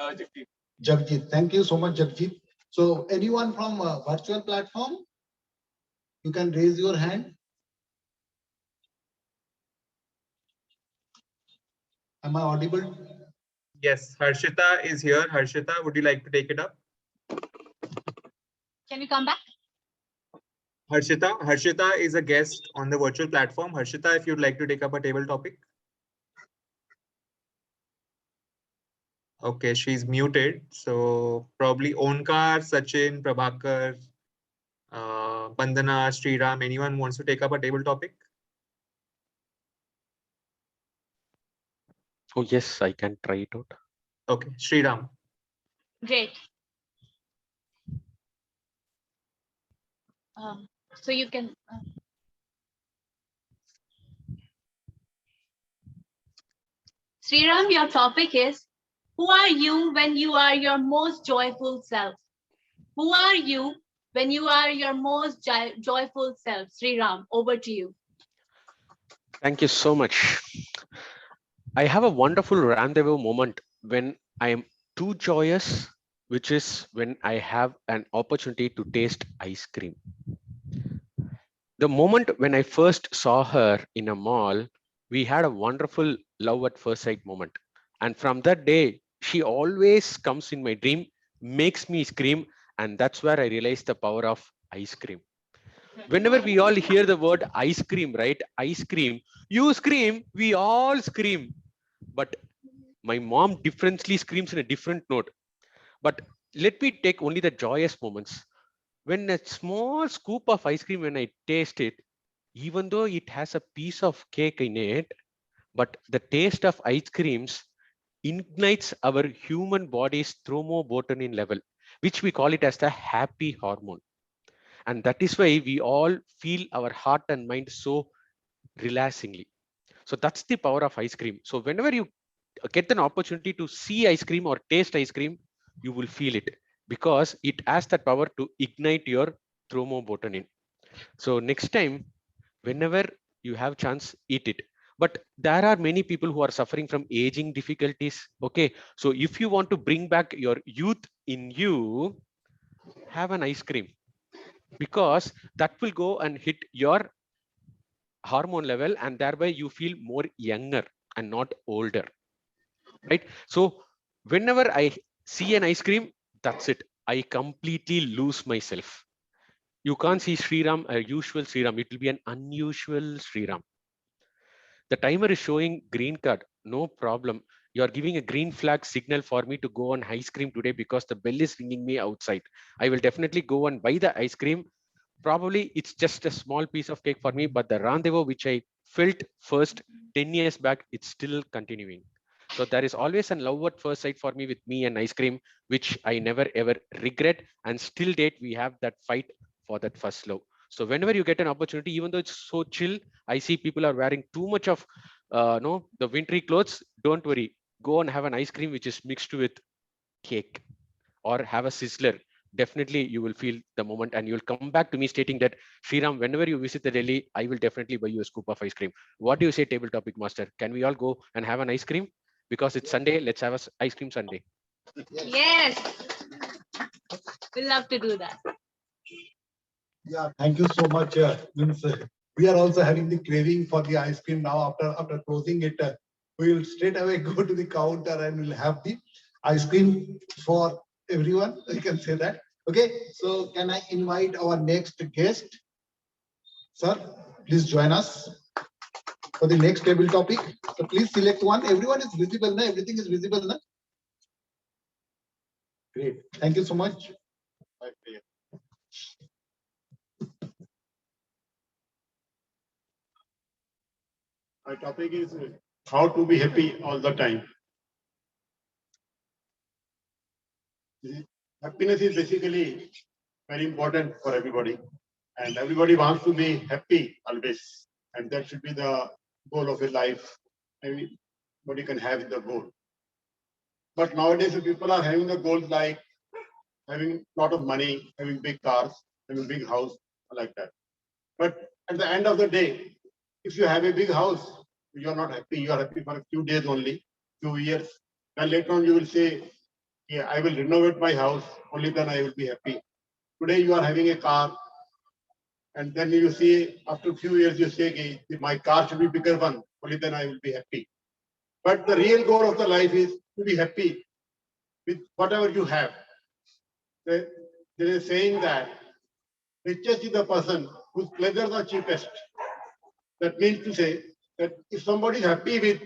Jagjit. Jagjit. Thank you so much, Jagjit. So anyone from virtual platform, you can raise your hand. Am I audible? Yes, Harshita is here. Harshita, would you like to take it up? Can you come back? Harshita is a guest on the virtual platform. Harshita, if you'd like to take up a table topic. Okay, she's muted. So probably Onkar, Sachin, Prabhakar, Bandana, Sriram, anyone wants to take up a table topic? Oh, yes, I can try it out. Okay, Sriram. Great. So you can. Sriram, your topic is, who are you when you are your most joyful self? Who are you when you are your most joyful self? Sriram, over to you. Thank you so much. I have a wonderful rendezvous moment when I am too joyous, which is when I have an opportunity to taste ice cream. The moment when I first saw her in a mall, we had a wonderful love at first sight moment. And from that day, she always comes in my dream, makes me scream. And that's where I realized the power of ice cream. Whenever we all hear the word ice cream, right? Ice cream, you scream, we all scream. But my mom differently screams in a different note. But let me take only the joyous moments. When a small scoop of ice cream, when I taste it, even though it has a piece of cake in it, but the taste of ice creams ignites our human body's thrombobotanin level, which we call it as the happy hormone. And that is why we all feel our heart and mind so relaxingly. So that's the power of ice cream. So whenever you get an opportunity to see ice cream or taste ice cream, you will feel it because it has that power to ignite your thrombobotanin. So next time, whenever you have chance, eat it. But there are many people who are suffering from aging difficulties. Okay, so if you want to bring back your youth in you, have an ice cream because that will go and hit your hormone level and thereby you feel more younger and not older, right? So whenever I see an ice cream, that's it, I completely lose myself. You can't see Sriram, a usual Sriram, it will be an unusual Sriram. The timer is showing green card, no problem. You are giving a green flag signal for me to go on ice cream today because the bell is ringing me outside. I will definitely go and buy the ice cream. Probably it's just a small piece of cake for me, but the rendezvous which I felt first 10 years back, it's still continuing. So there is always a love at first sight for me with me and ice cream, which I never ever regret. And still date, we have that fight for that first love. So whenever you get an opportunity, even though it's so chill, I see people are wearing too much of no the wintry clothes. Don't worry, go and have an ice cream which is mixed with cake or have a sizzler. Definitely you will feel the moment and you'll come back to me stating that Sriram, whenever you visit the Delhi, I will definitely buy you a scoop of ice cream. What do you say, table topic master? Can we all go and have an ice cream? Because it's Sunday, let's have a ice cream Sunday. Yes, we love to do that. Yeah, thank you so much. We are also having the craving for the ice cream now. After closing it, we will straight away go to the counter and we'll have the ice cream for everyone. You can say that. Okay, so can I invite our next guest? Sir, please join us for the next table topic. So please select one. Everyone is visible, na? Everything is visible, na? Great. Thank you so much. My topic is how to be happy all the time. Happiness is basically very important for everybody, and everybody wants to be happy always, and that should be the goal of your life. Everybody can have the goal. But nowadays, people are having the goals like having a lot of money, having big cars, having a big house, like that. But at the end of the day, if you have a big house, you are not happy. You are happy for a few days only, few years. Then later on, you will say, yeah, I will renovate my house. Only then I will be happy. Today you are having a car, and then you see after a few years you say, okay, my car should be bigger one. Only then I will be happy. But the real goal of the life is to be happy with whatever you have. There is saying that richest is the person whose pleasures are cheapest. That means to say that if somebody is happy with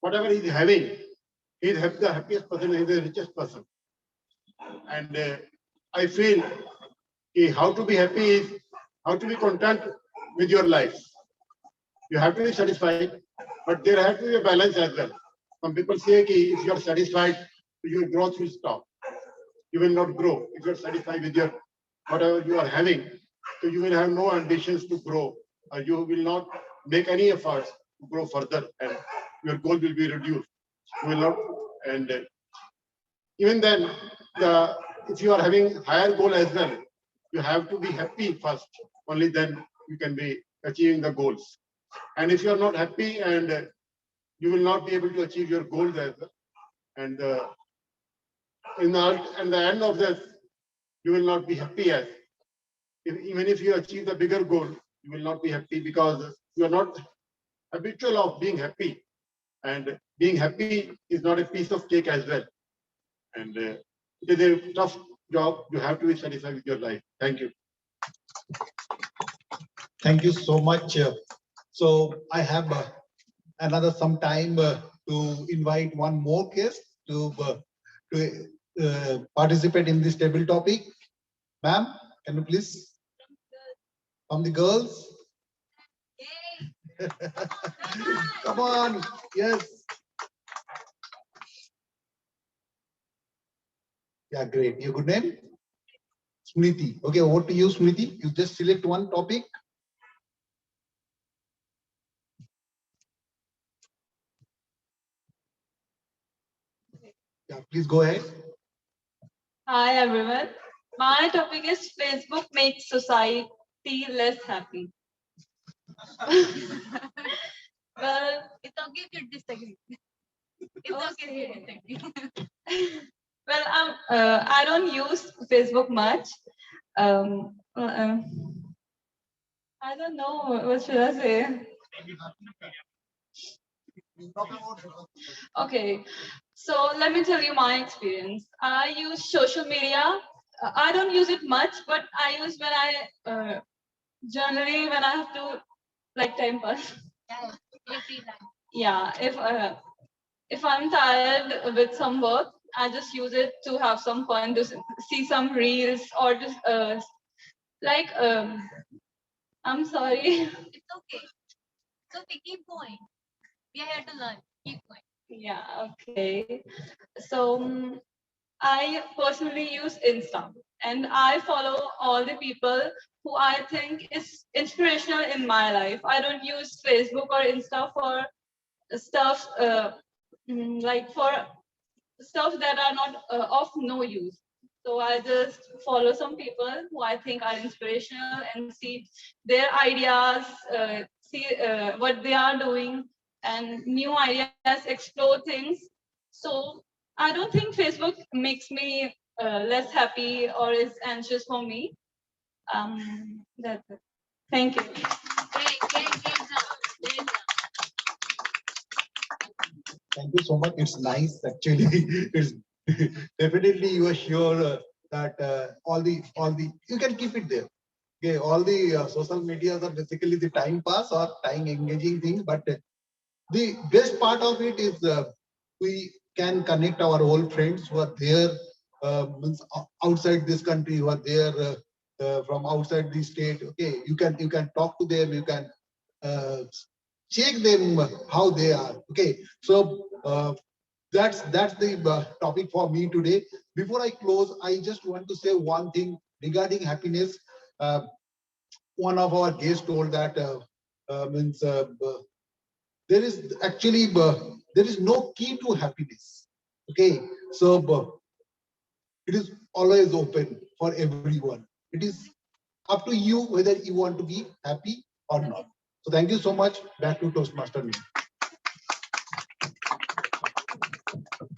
whatever he is having, he is the happiest person, he is the richest person. And I feel how to be happy is how to be content with your life. You have to be satisfied, but there has to be a balance as well. Some people say that if you are satisfied, your growth will stop. You will not grow. If you are satisfied with your whatever you are having, so you will have no ambitions to grow, or you will not make any efforts to grow further, and your goal will be reduced. You will not, and even then, if you are having higher goal as well, you have to be happy first. Only then you can be achieving the goals. And if you are not happy, and you will not be able to achieve your goals as well. And in the end of this, you will not be happy as. Even if you achieve the bigger goal, you will not be happy because you are not habitual of being happy. And being happy is not a piece of cake as well. And it is a tough job. You have to be satisfied with your life. Thank you. Thank you so much. So I have another some time to invite one more guest to participate in this table topic. Ma'am, can you please? From the girls? Come on, yes. Yeah, great. Your good name? Smriti. Okay, over to you, Smriti. You just select one topic. Yeah, please go ahead. Hi everyone. My topic is Facebook makes society less happy. Well, It's okay if you disagree. It's okay if you disagree. well, I don't use Facebook much. I don't know what should I say. Okay, so let me tell you my experience. I use social media. I don't use it much, but I use when I generally when I have to like time pass. Yeah, if I'm tired with some work, I just use it to have some fun, to see some reels or just like I'm sorry. It's okay. It's okay. Keep going. We are here to learn. Keep going. Yeah, okay. So I personally use Insta and I follow all the people who I think is inspirational in my life. I don't use Facebook or Insta for stuff like for stuff that are not of no use. So I just follow some people who I think are inspirational and see their ideas, see what they are doing and new ideas, explore things. So I don't think Facebook makes me less happy or is anxious for me. That's it. Thank you. Thank you so much. It's nice, actually. It's definitely you are sure that all the you can keep it there. Okay, all the social medias are basically the time pass or time engaging thing, but the best part of it is we can connect our old friends who are there means outside this country, who are there from outside the state. Okay, you can talk to them, you can check them how they are. Okay, so that's the topic for me today. Before I close, I just want to say one thing regarding happiness. One of our guests told that means there is actually there is no key to happiness. Okay, so it is always open for everyone. It is up to you whether you want to be happy or not. So thank you so much. Back to Toastmaster.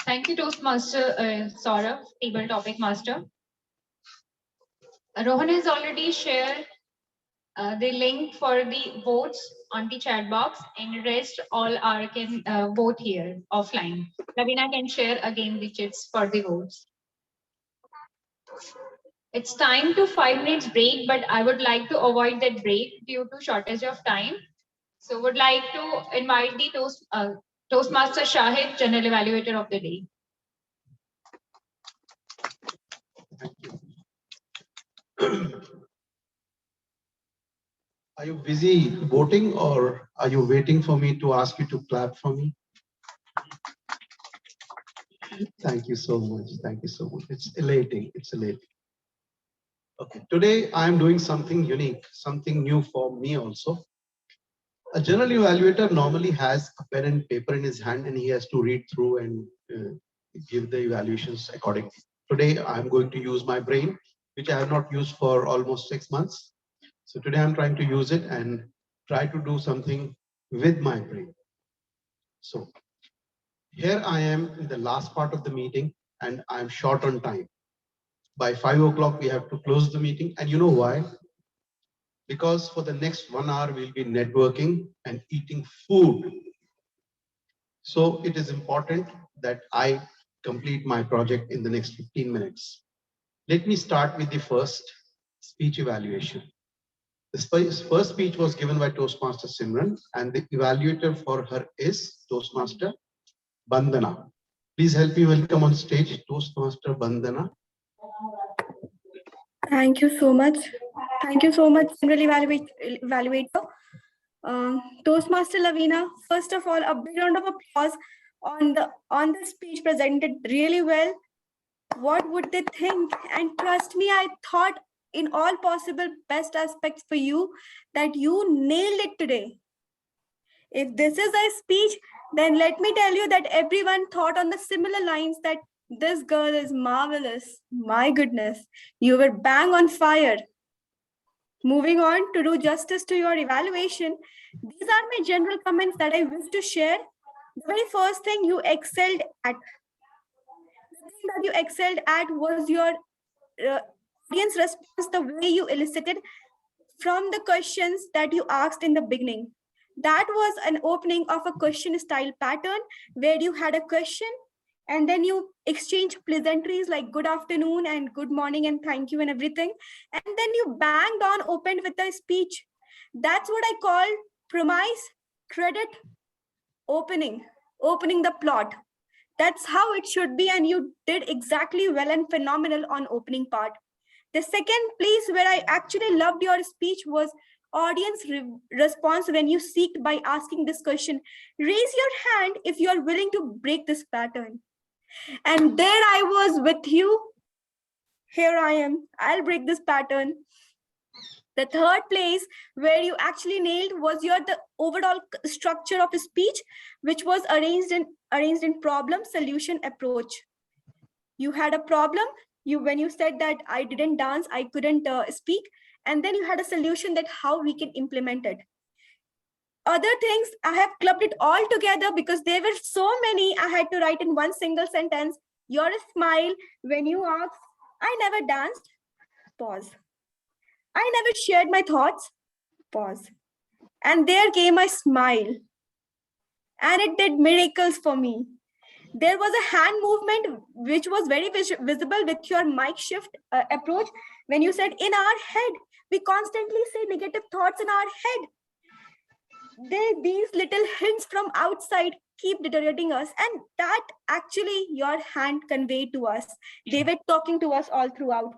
Thank you, Toastmaster Saurabh, Table Topic Master. Rohan has already shared the link for the votes on the chat box, and rest all are can vote here offline. Ravina can share again the chits for the votes. It's time to 5 minutes break, but I would like to avoid that break due to shortage of time. So would like to invite the Toastmaster Shahid, General Evaluator of the day. Are you busy voting or are you waiting for me to ask you to clap for me? Thank you so much. Thank you so much. It's elating. It's elating. Okay. Today I am doing something unique, something new for me also. A general evaluator normally has a pen and paper in his hand and he has to read through and give the evaluations accordingly. Today I am going to use my brain, which I have not used for almost 6 months. So today I'm trying to use it and try to do something with my brain. So here I am in the last part of the meeting and I'm short on time. By 5 o'clock, we have to close the meeting. And you know why? Because for the next 1 hour, we'll be networking and eating food. So it is important that I complete my project in the next 15 minutes. Let me start with the first speech evaluation. First speech was given by Toastmaster Simran, and the evaluator for her is Toastmaster Bandana. Please help me welcome on stage Toastmaster Bandana. Thank you so much. Thank you so much, General Evaluator. Toastmaster Lavina, first of all, a big round of applause on the speech presented really well. What would they think? And trust me, I thought in all possible best aspects for you that you nailed it today. If this is a speech, then let me tell you that everyone thought on the similar lines that this girl is marvelous. My goodness, you were bang on fire. Moving on to do justice to your evaluation, these are my general comments that I wish to share. The very first thing you excelled at. The thing that you excelled at was your audience response, the way you elicited from the questions that you asked in the beginning. That was an opening of a question style pattern where you had a question and then you exchange pleasantries like good afternoon and good morning and thank you and everything. And then you banged on, opened with a speech. That's what I call premise, credit, opening the plot. That's how it should be, and you did exactly well and phenomenal on opening part. The second place where I actually loved your speech was audience response when you seeked by asking this question. Raise your hand if you are willing to break this pattern. And there I was with you. Here I am. I'll break this pattern. The third place where you actually nailed was the overall structure of a speech, which was arranged in problem solution approach. You had a problem. When you said that I didn't dance, I couldn't speak, and then you had a solution that how we can implement it. Other things, I have clubbed it all together because there were so many I had to write in one single sentence. Your smile when you asked, I never danced, pause. I never shared my thoughts, pause. And there came a smile. And it did miracles for me. There was a hand movement which was very visible with your mic shift approach. When you said in our head, we constantly say negative thoughts in our head. These little hints from outside keep deteriorating us, and that actually your hand conveyed to us. They were talking to us all throughout.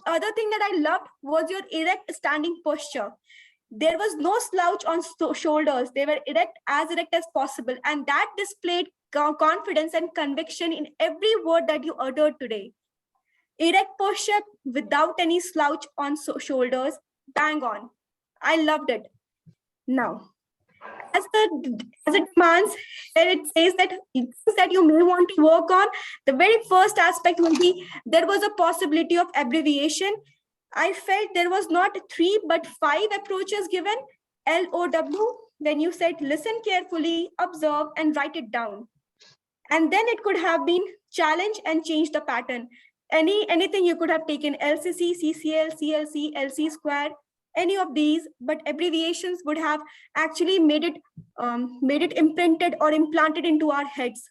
Other thing that I loved was your erect standing posture. There was no slouch on shoulders. They were erect as possible, and that displayed confidence and conviction in every word that you uttered today. Erect posture without any slouch on shoulders, bang on. I loved it. Now, as it demands, where it says that things that you may want to work on, the very first aspect will be there was a possibility of abbreviation. I felt there was not 3 but 5 approaches given. LOW, when you said listen carefully, observe and write it down. And then it could have been challenge and change the pattern. Anything you could have taken, LCC, CCL, CLC, LC square, any of these, but abbreviations would have actually made it imprinted or implanted into our heads.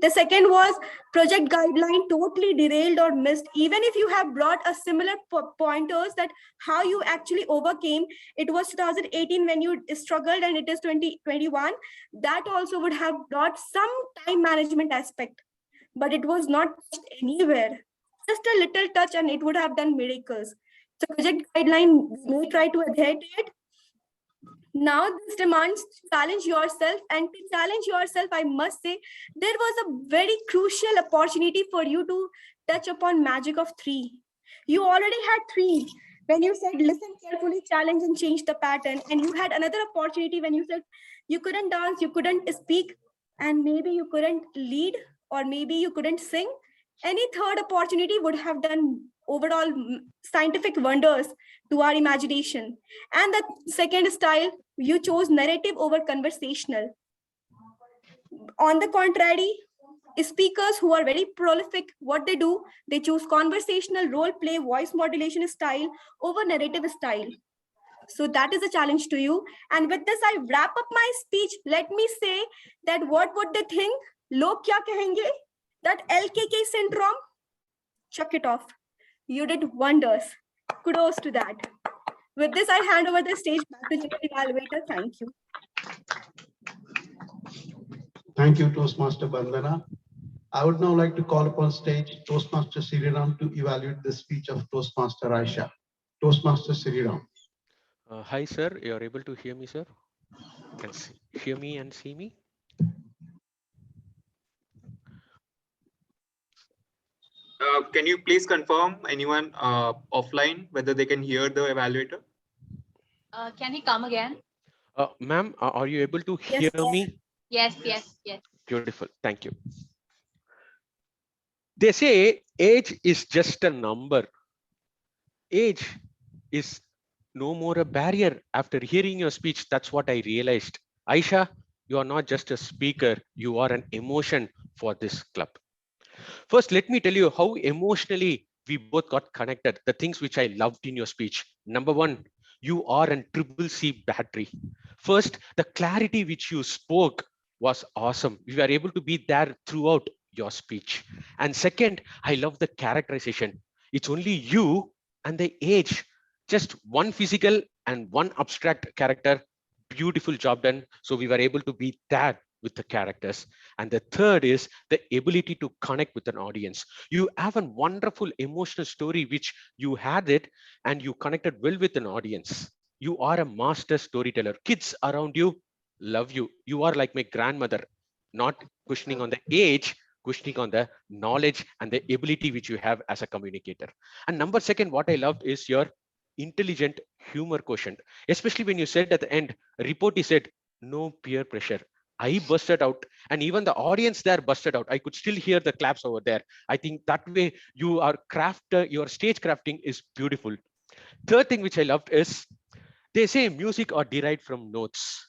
The second was project guideline totally derailed or missed. Even if you have brought a similar pointers that how you actually overcame, it was 2018 when you struggled and it is 2021, that also would have brought some time management aspect, but it was not anywhere. Just a little touch and it would have done miracles. So project guideline, may try to adhere to it. Now this demands to challenge yourself, and to challenge yourself, I must say, there was a very crucial opportunity for you to touch upon magic of 3. You already had 3 when you said listen carefully, challenge and change the pattern, and you had another opportunity when you said you couldn't dance, you couldn't speak, and maybe you couldn't lead, or maybe you couldn't sing. Any third opportunity would have done overall scientific wonders to our imagination. And the second style, you chose narrative over conversational. On the contrary, speakers who are very prolific, what they do, they choose conversational, role play, voice modulation style over narrative style. So that is a challenge to you. And with this, I wrap up my speech. Let me say that what would they think? Log kya kahenge? That LKK syndrome? Chuck it off. You did wonders. Kudos to that. With this, I hand over the stage back to General Evaluator. Thank you. Thank you, Toastmaster Bandana. I would now like to call upon stage Toastmaster Sriram to evaluate the speech of Toastmaster Aisha. Toastmaster Sriram. Hi, sir. You're able to hear me, sir? Can hear me and see me? Can you please confirm anyone offline whether they can hear the evaluator? Can he come again? Ma'am, are you able to Yes. hear me? Yes, yes, yes. Beautiful. Thank you. They say age is just a number. Age is no more a barrier. After hearing your speech, that's what I realized. Aisha, you are not just a speaker, you are an emotion for this club. First, let me tell you how emotionally we both got connected, the things which I loved in your speech. Number one, you are an triple C battery. First, the clarity which you spoke was awesome. We were able to be there throughout your speech. And second, I love the characterization. It's only you and the age, just one physical and one abstract character. Beautiful job done. So we were able to be there with the characters. And the third is the ability to connect with an audience. You have a wonderful emotional story which you had it and you connected well with an audience. You are a master storyteller. Kids around you love you. You are like my grandmother, not questioning on the age, questioning on the knowledge and the ability which you have as a communicator. And number second, what I loved is your intelligent humor quotient, especially when you said at the end, report, said, no peer pressure. I busted out, and even the audience there busted out. I could still hear the claps over there. I think that way you are your stage crafting is beautiful. Third thing which I loved is they say music are derived from notes,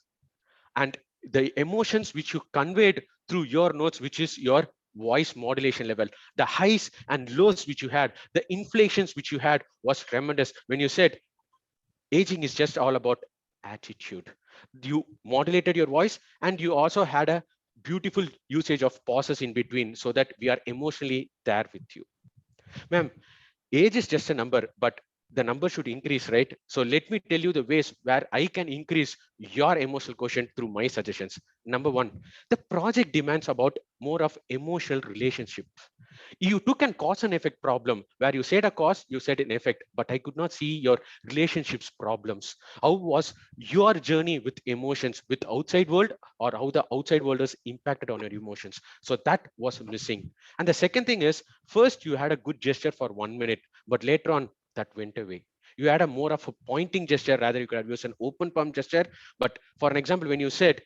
and the emotions which you conveyed through your notes, which is your voice modulation level, the highs and lows which you had, the inflations which you had was tremendous. When you said aging is just all about attitude, you modulated your voice and you also had a beautiful usage of pauses in between so that we are emotionally there with you. Ma'am, age is just a number, but the number should increase, right? So let me tell you the ways where I can increase your emotional quotient through my suggestions. Number one, the project demands about more of emotional relationship. You took an cause and effect problem where you said a cause, you said an effect, but I could not see your relationships problems. How was your journey with emotions with outside world, or how the outside world is impacted on your emotions? So that was missing. And the second thing is, first you had a good gesture for 1 minute, but later on that went away. You had a more of a pointing gesture, rather you could have used an open palm gesture. But for an example, when you said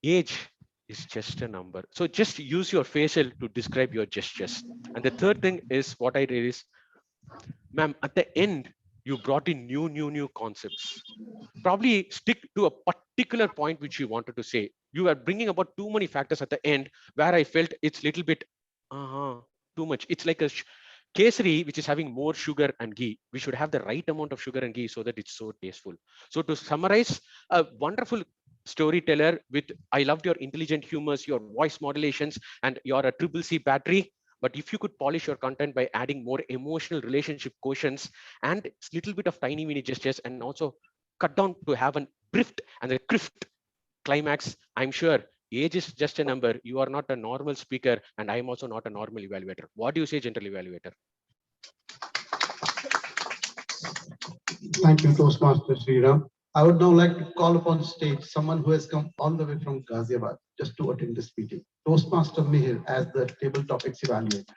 age is just a number, so just use your facial to describe your gestures. And the third thing is what I did is, ma'am, at the end you brought in new concepts. Probably stick to a particular point which you wanted to say. You are bringing about too many factors at the end where I felt it's little bit too much. It's like a kesari which is having more sugar and ghee. We should have the right amount of sugar and ghee so that it's so tasteful. So to summarize, a wonderful storyteller with, I loved your intelligent humors, your voice modulations, and you're a triple C battery. But if you could polish your content by adding more emotional relationship quotients and little bit of tiny mini gestures, and also cut down to have a drift and a crift climax, I'm sure age is just a number. You are not a normal speaker, and I am also not a normal evaluator. What do you say, general evaluator? Thank you, Toastmaster Sriram. I would now like to call upon stage someone who has come all the way from Ghaziabad just to attend this meeting. Toastmaster Mihir as the table topics evaluator.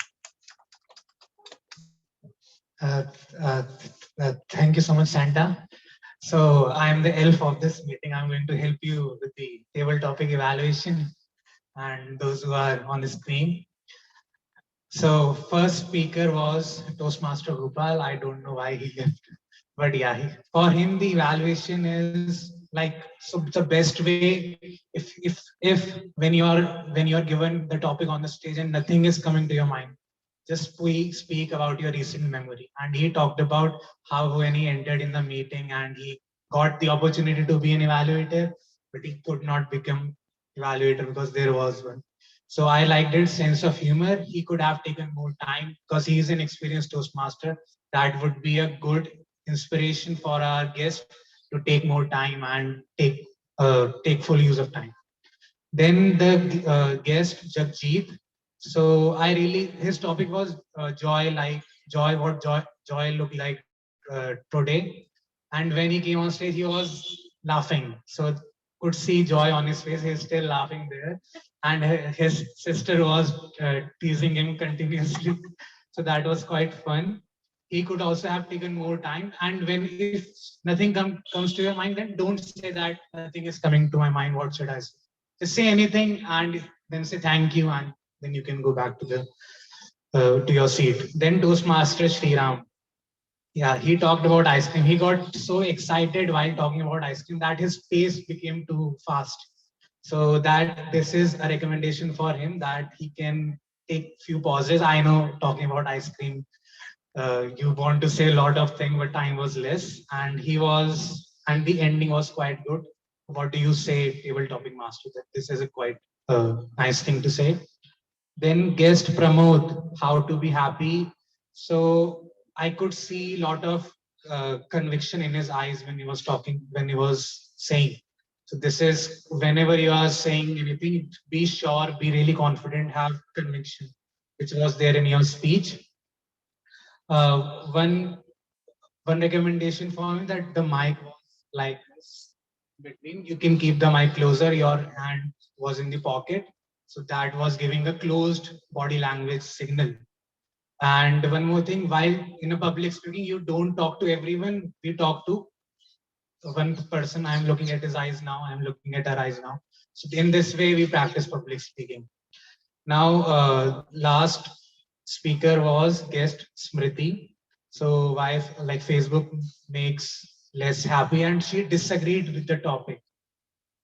Thank you so much, Santa. So I'm the elf of this meeting. I'm going to help you with the table topic evaluation and those who are on the screen. So first speaker was Toastmaster Gopal. I don't know why he left, but yeah, for him the evaluation is like, so the best way if when you're given the topic on the stage and nothing is coming to your mind, just speak about your recent memory. And he talked about how when he entered in the meeting and he got the opportunity to be an evaluator, but he could not become evaluator because there was one. So I liked his sense of humor. He could have taken more time because he is an experienced Toastmaster. That would be a good inspiration for our guest to take more time and take full use of time. Then the guest Jagjit. So his topic was joy, like what joy look like today. And when he came on stage, he was laughing. So could see joy on his face. He's still laughing there. And his sister was teasing him continuously. So that was quite fun. He could also have taken more time. And when if nothing comes to your mind, then don't say that nothing is coming to my mind. What should I say? Just say anything and then say thank you, and then you can go back to your seat. Then Toastmaster Sriram. Yeah, he talked about ice cream. He got so excited while talking about ice cream that his pace became too fast. So that this is a recommendation for him that he can take few pauses. I know talking about ice cream, you want to say a lot of things, but time was less, and the ending was quite good. What do you say, table topic master? That this is a quite nice thing to say. Then guest Pramod, how to be happy. So I could see a lot of conviction in his eyes when he was talking, when he was saying. So this is whenever you are saying anything, be sure, be really confident, have conviction, which was there in your speech. One recommendation for me that the mic was like this between. You can keep the mic closer. Your hand was in the pocket, so that was giving a closed body language signal. And one more thing, while in a public speaking, you don't talk to everyone. We talk to one person. I'm looking at his eyes now. I'm looking at her eyes now. So in this way, we practice public speaking. Now, last speaker was guest Smriti. So why like Facebook makes less happy, and she disagreed with the topic.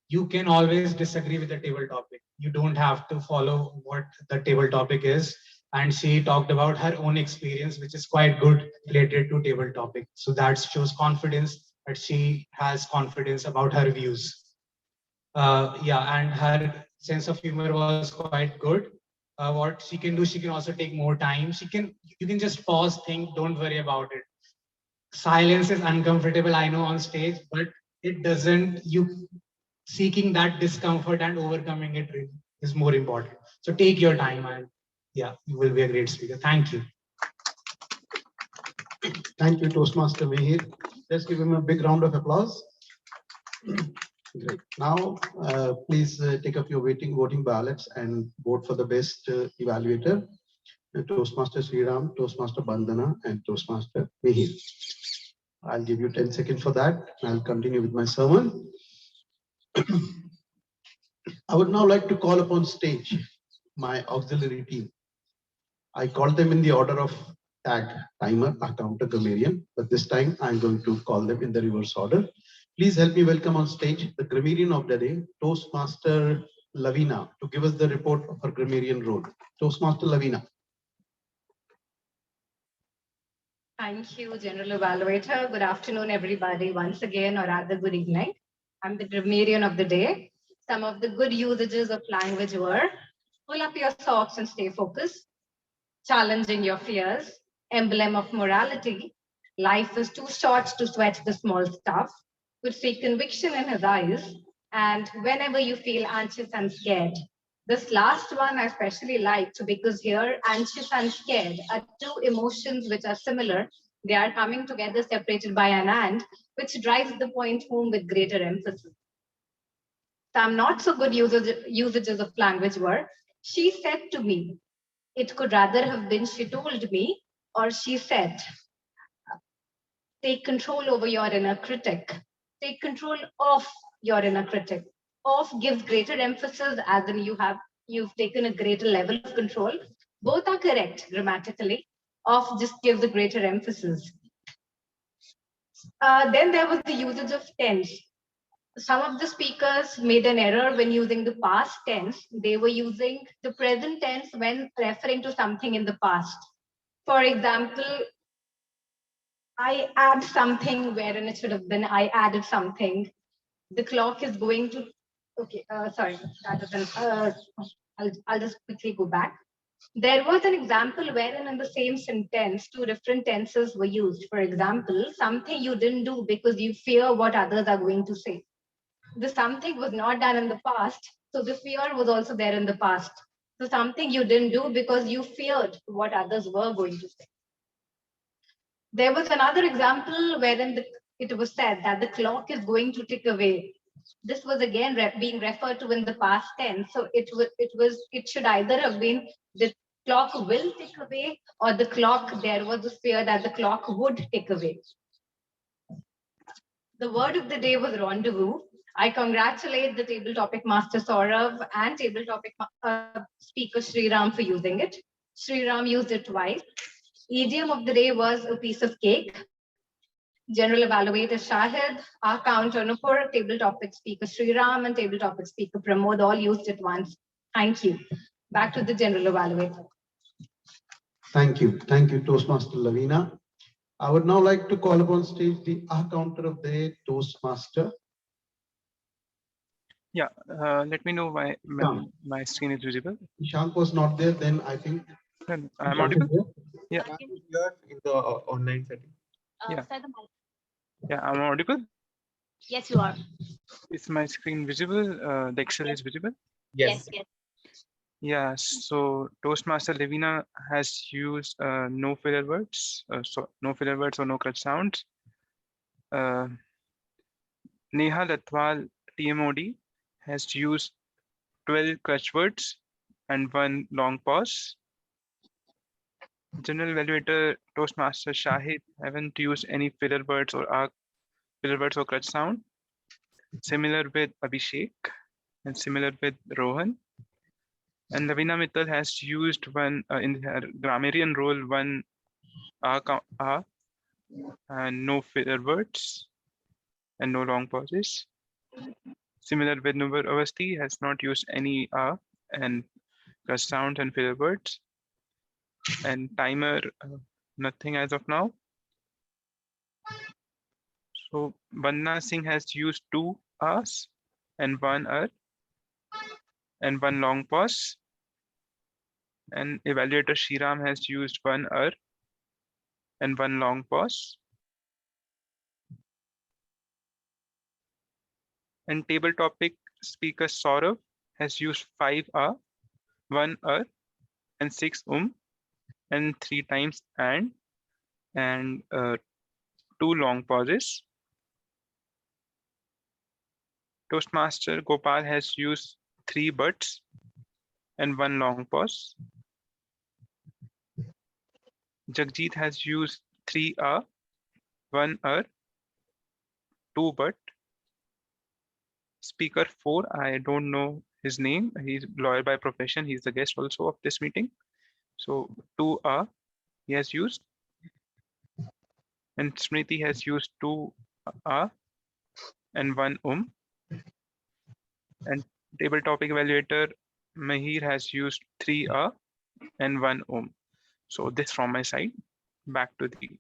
You can always disagree with the table topic. You don't have to follow what the table topic is. And she talked about her own experience, which is quite good related to table topic. So that shows confidence, that she has confidence about her views. Yeah, and her sense of humor was quite good. What she can do, she can also take more time. You can just pause, think, don't worry about it. Silence is uncomfortable, I know, on stage, but it doesn't, you seeking that discomfort and overcoming it is more important. So take your time, and yeah, you will be a great speaker. Thank you. Thank you, Toastmaster Mihir. Let's give him a big round of applause. Great. Now, please take up your voting ballots and vote for the best evaluator, Toastmaster Sriram, Toastmaster Bandhana, and Toastmaster Mihir. I'll give you 10 seconds for that. I'll continue with my sermon. I would now like to call upon stage my auxiliary team. I called them in the order of tag, timer, accounter, grammarian, but this time I'm going to call them in the reverse order. Please help me welcome on stage the grammarian of the day, Toastmaster Lavina, to give us the report of her grammarian role. Toastmaster Lavina. Thank you, General Evaluator. Good afternoon, everybody, once again, or rather good evening. I'm the grammarian of the day. Some of the good usages of language were: pull up your socks and stay focused, challenging your fears, emblem of morality, life is too short to sweat the small stuff, could see conviction in his eyes, and whenever you feel anxious and scared. This last one I especially liked because here anxious and scared are two emotions which are similar. They are coming together separated by an and, which drives the point home with greater emphasis. Some not so good usages of language were: she said to me. It could rather have been she told me, or she said. Take control over your inner critic. Take control of your inner critic. Of gives greater emphasis, as in you've taken a greater level of control. Both are correct grammatically. Of just gives a greater emphasis. Then there was the usage of tense. Some of the speakers made an error when using the past tense. They were using the present tense when referring to something in the past. For example, I add something wherein it should have been I added something. The clock is going to, okay, sorry, that doesn't, I'll just quickly go back. There was an example wherein in the same sentence, two different tenses were used. For example, something you didn't do because you fear what others are going to say. The something was not done in the past, so the fear was also there in the past. So something you didn't do because you feared what others were going to say. There was another example wherein it was said that the clock is going to tick away. This was again being referred to in the past tense. So it should either have been the clock will tick away, or the clock, there was a fear that the clock would tick away. The word of the day was rendezvous. I congratulate the table topic master Saurav and table topic speaker Sriram for using it. Sriram used it twice. Idiom of the day was a piece of cake. General evaluator Shahid, our counter Nupur, table topic speaker Sriram, and table topic speaker Pramod all used it once. Thank you. Back to the general evaluator. Thank you. Thank you, Toastmaster Lavina. I would now like to call upon stage the counter of the day, Toastmaster. Yeah, let me know why my screen is visible. Ishank was not there, then I think. I'm audible? Yeah. Here in the online setting. Yeah. Yeah, I'm audible? Yes, you are. Is my screen visible? The Excel is visible? Yes. Yeah, so Toastmaster Lavina has used no filler words, so no filler words or no crutch sounds. Neha Latwal TMOD has used 12 crutch words and 1 long pause. General Evaluator Toastmaster Shahid haven't used any filler words or crutch sound. Similar with Abhishek and similar with Rohan. And Lavina Mittal has used one in her grammarian role, one and no filler words and no long pauses. Similar with Nubar Avasti has not used any and crutch sounds and filler words. And timer, nothing as of now. So Bandna Singh has used 2 A's and 1 and 1 long pause. And Evaluator Shriram has used 1 and 1 long pause. And table topic speaker Saurav has used 5 1 and 6 and 3 times and 2 long pauses. Toastmaster Gopal has used 3 buts and 1 long pause. Jagjit has used 3 1 2 but. Speaker 4, I don't know his name. He's lawyer by profession. He's the guest also of this meeting. So 2 he has used. And Smriti has used 2 and 1 And table topic evaluator Mahir has used 3 and 1 So this from my side. Back to the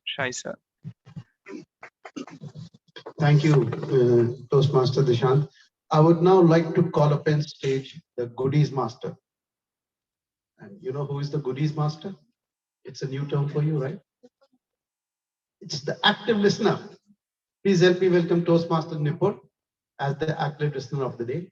Shai sir. Thank you, Toastmaster Dishant. I would now like to call up on stage the Goodies Master. And you know who is the Goodies Master? It's a new term for you, right? It's the active listener. Please help me welcome Toastmaster Nipur as the active listener of the day.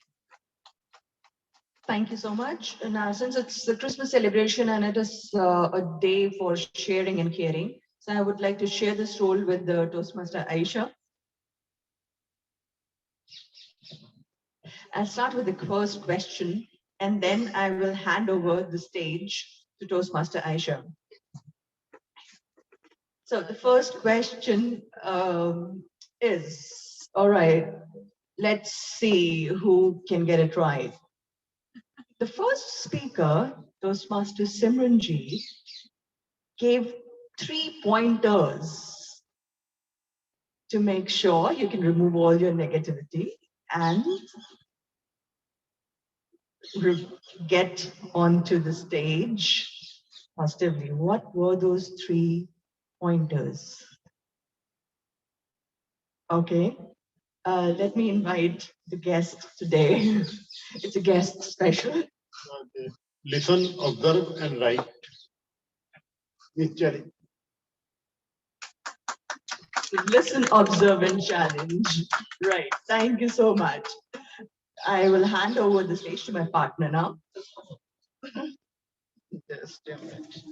Thank you so much. Now, since it's the Christmas celebration and it is a day for sharing and caring, so I would like to share this role with the Toastmaster Aisha. I'll start with the first question, and then I will hand over the stage to Toastmaster Aisha. So the first question is, all right, let's see who can get it right. The first speaker, Toastmaster Simranji, gave 3 pointers to make sure you can remove all your negativity and get onto the stage positively. What were those 3 pointers? Okay, let me invite the guest today. It's a guest special. Listen, observe, and write. Miss Cherry. Listen, observe, and challenge. Right. Thank you so much. I will hand over the stage to my partner now. Just a minute.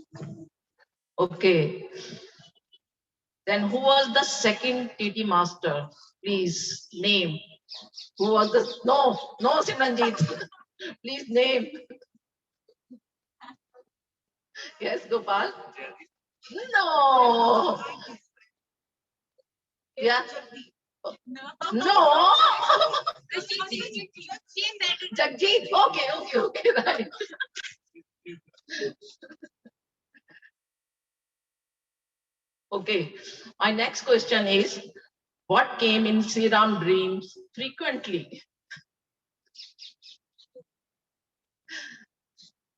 Okay. Then who was the second TT master? Please name. Who was the no Simranjit. Please name. Yes, Gopal. No. Yeah. No. Jagjit. Okay, right. Okay. My next question is, what came in Sri Ram dreams frequently?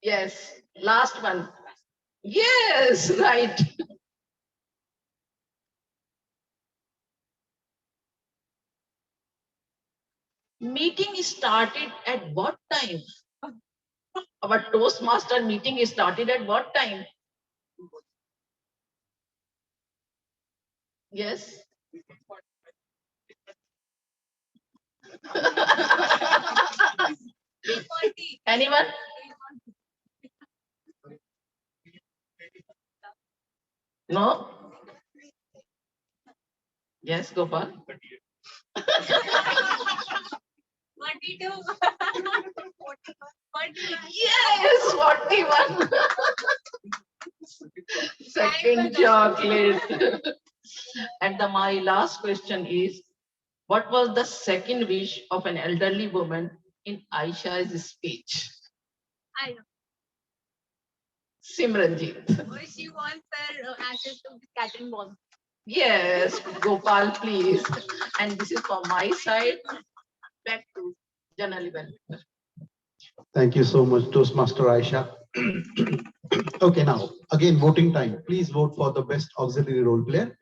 Yes. Last one. Yes, right. Meeting is started at what time? Our Toastmaster meeting is started at what time? Yes. Anyone? No? Yes, Gopal. 42. Yes, 41. Second chocolate. And my last question is, what was the second wish of an elderly woman in Aisha's speech? I know. Simranjit. She wants her ashes to be scattered bomb. Yes, Gopal, please. And this is from my side. Back to General Evaluator. Thank you so much, Toastmaster Aisha. Okay, now again voting time. Please vote for the best auxiliary role player.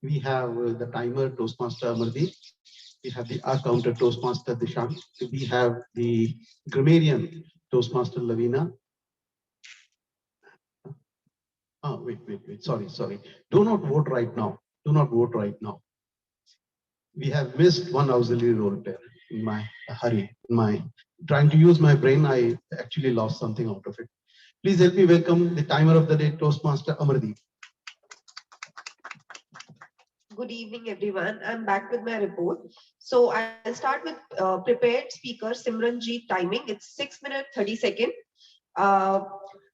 We have the timer Toastmaster Amardeep. We have the R counter Toastmaster Dishant. We have the grammarian Toastmaster Lavina. Oh, wait. Sorry. Do not vote right now. Do not vote right now. We have missed one auxiliary role player in my hurry. In my trying to use my brain, I actually lost something out of it. Please help me welcome the timer of the day, Toastmaster Amardeep. Good evening, everyone. I'm back with my report. So I'll start with prepared speaker Simranjit timing. It's 6 minutes 30 seconds.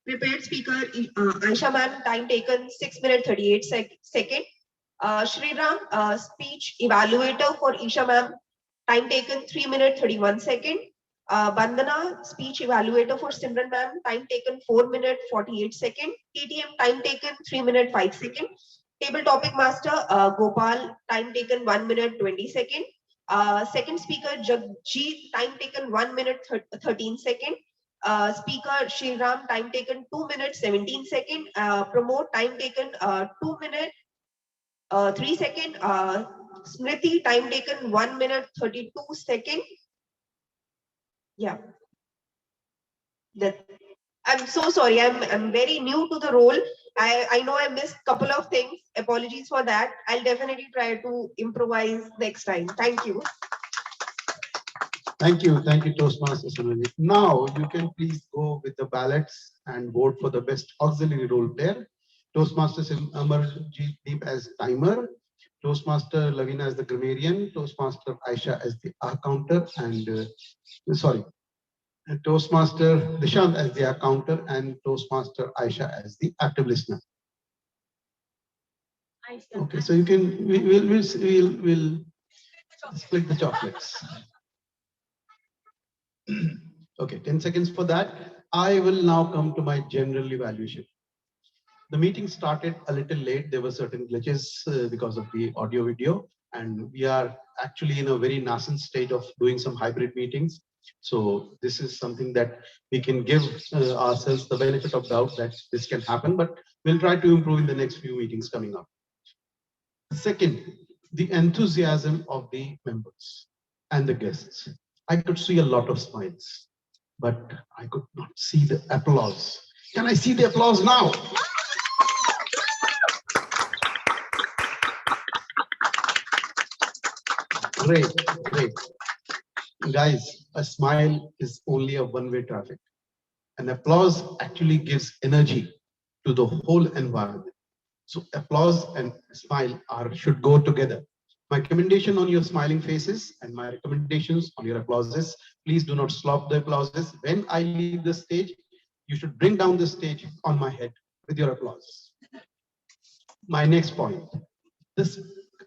Prepared speaker Aisha ma'am, time taken 6 minutes 38 seconds. Shri Ram speech evaluator for Isha ma'am, time taken 3 minutes 31 seconds. Bandana speech evaluator for Simran ma'am, time taken 4 minutes 48 seconds. TTM time taken 3 minutes 5 seconds. Table topic master Gopal, time taken 1 minute 20 seconds. Second speaker Jagjit, time taken 1 minute 13 seconds. Speaker Shriram, time taken 2 minutes 17 seconds. Promote, time taken 2 minutes 3 seconds. Smriti, time taken 1 minute 32 seconds. Yeah. I'm so sorry. I'm very new to the role. I know I missed a couple of things. Apologies for that. I'll definitely try to improvise next time. Thank you. Thank you, Toastmaster Simranjit. Now you can please go with the ballots and vote for the best auxiliary role player. Toastmaster Amardeep as timer, Toastmaster Lavina as the grammarian, Toastmaster Aisha as the R counter, and Toastmaster Dishant as the counter, and Toastmaster Aisha as the active listener. Okay, so you can we'll split the chocolates. Okay, 10 seconds for that. I will now come to my general evaluation. The meeting started a little late. There were certain glitches because of the audio video, and we are actually in a very nascent stage of doing some hybrid meetings. So this is something that we can give ourselves the benefit of doubt that this can happen, but we'll try to improve in the next few meetings coming up. Second, the enthusiasm of the members and the guests. I could see a lot of smiles. but I could not see the applause. Can I see the applause now? Great, great. Guys, a smile is only a one-way traffic. And applause actually gives energy to the whole environment. So applause and smile should go together. My commendation on your smiling faces and my recommendations on your applauses. Please do not stop the applauses. When I leave the stage, you should bring down the stage on my head with your applause. My next point.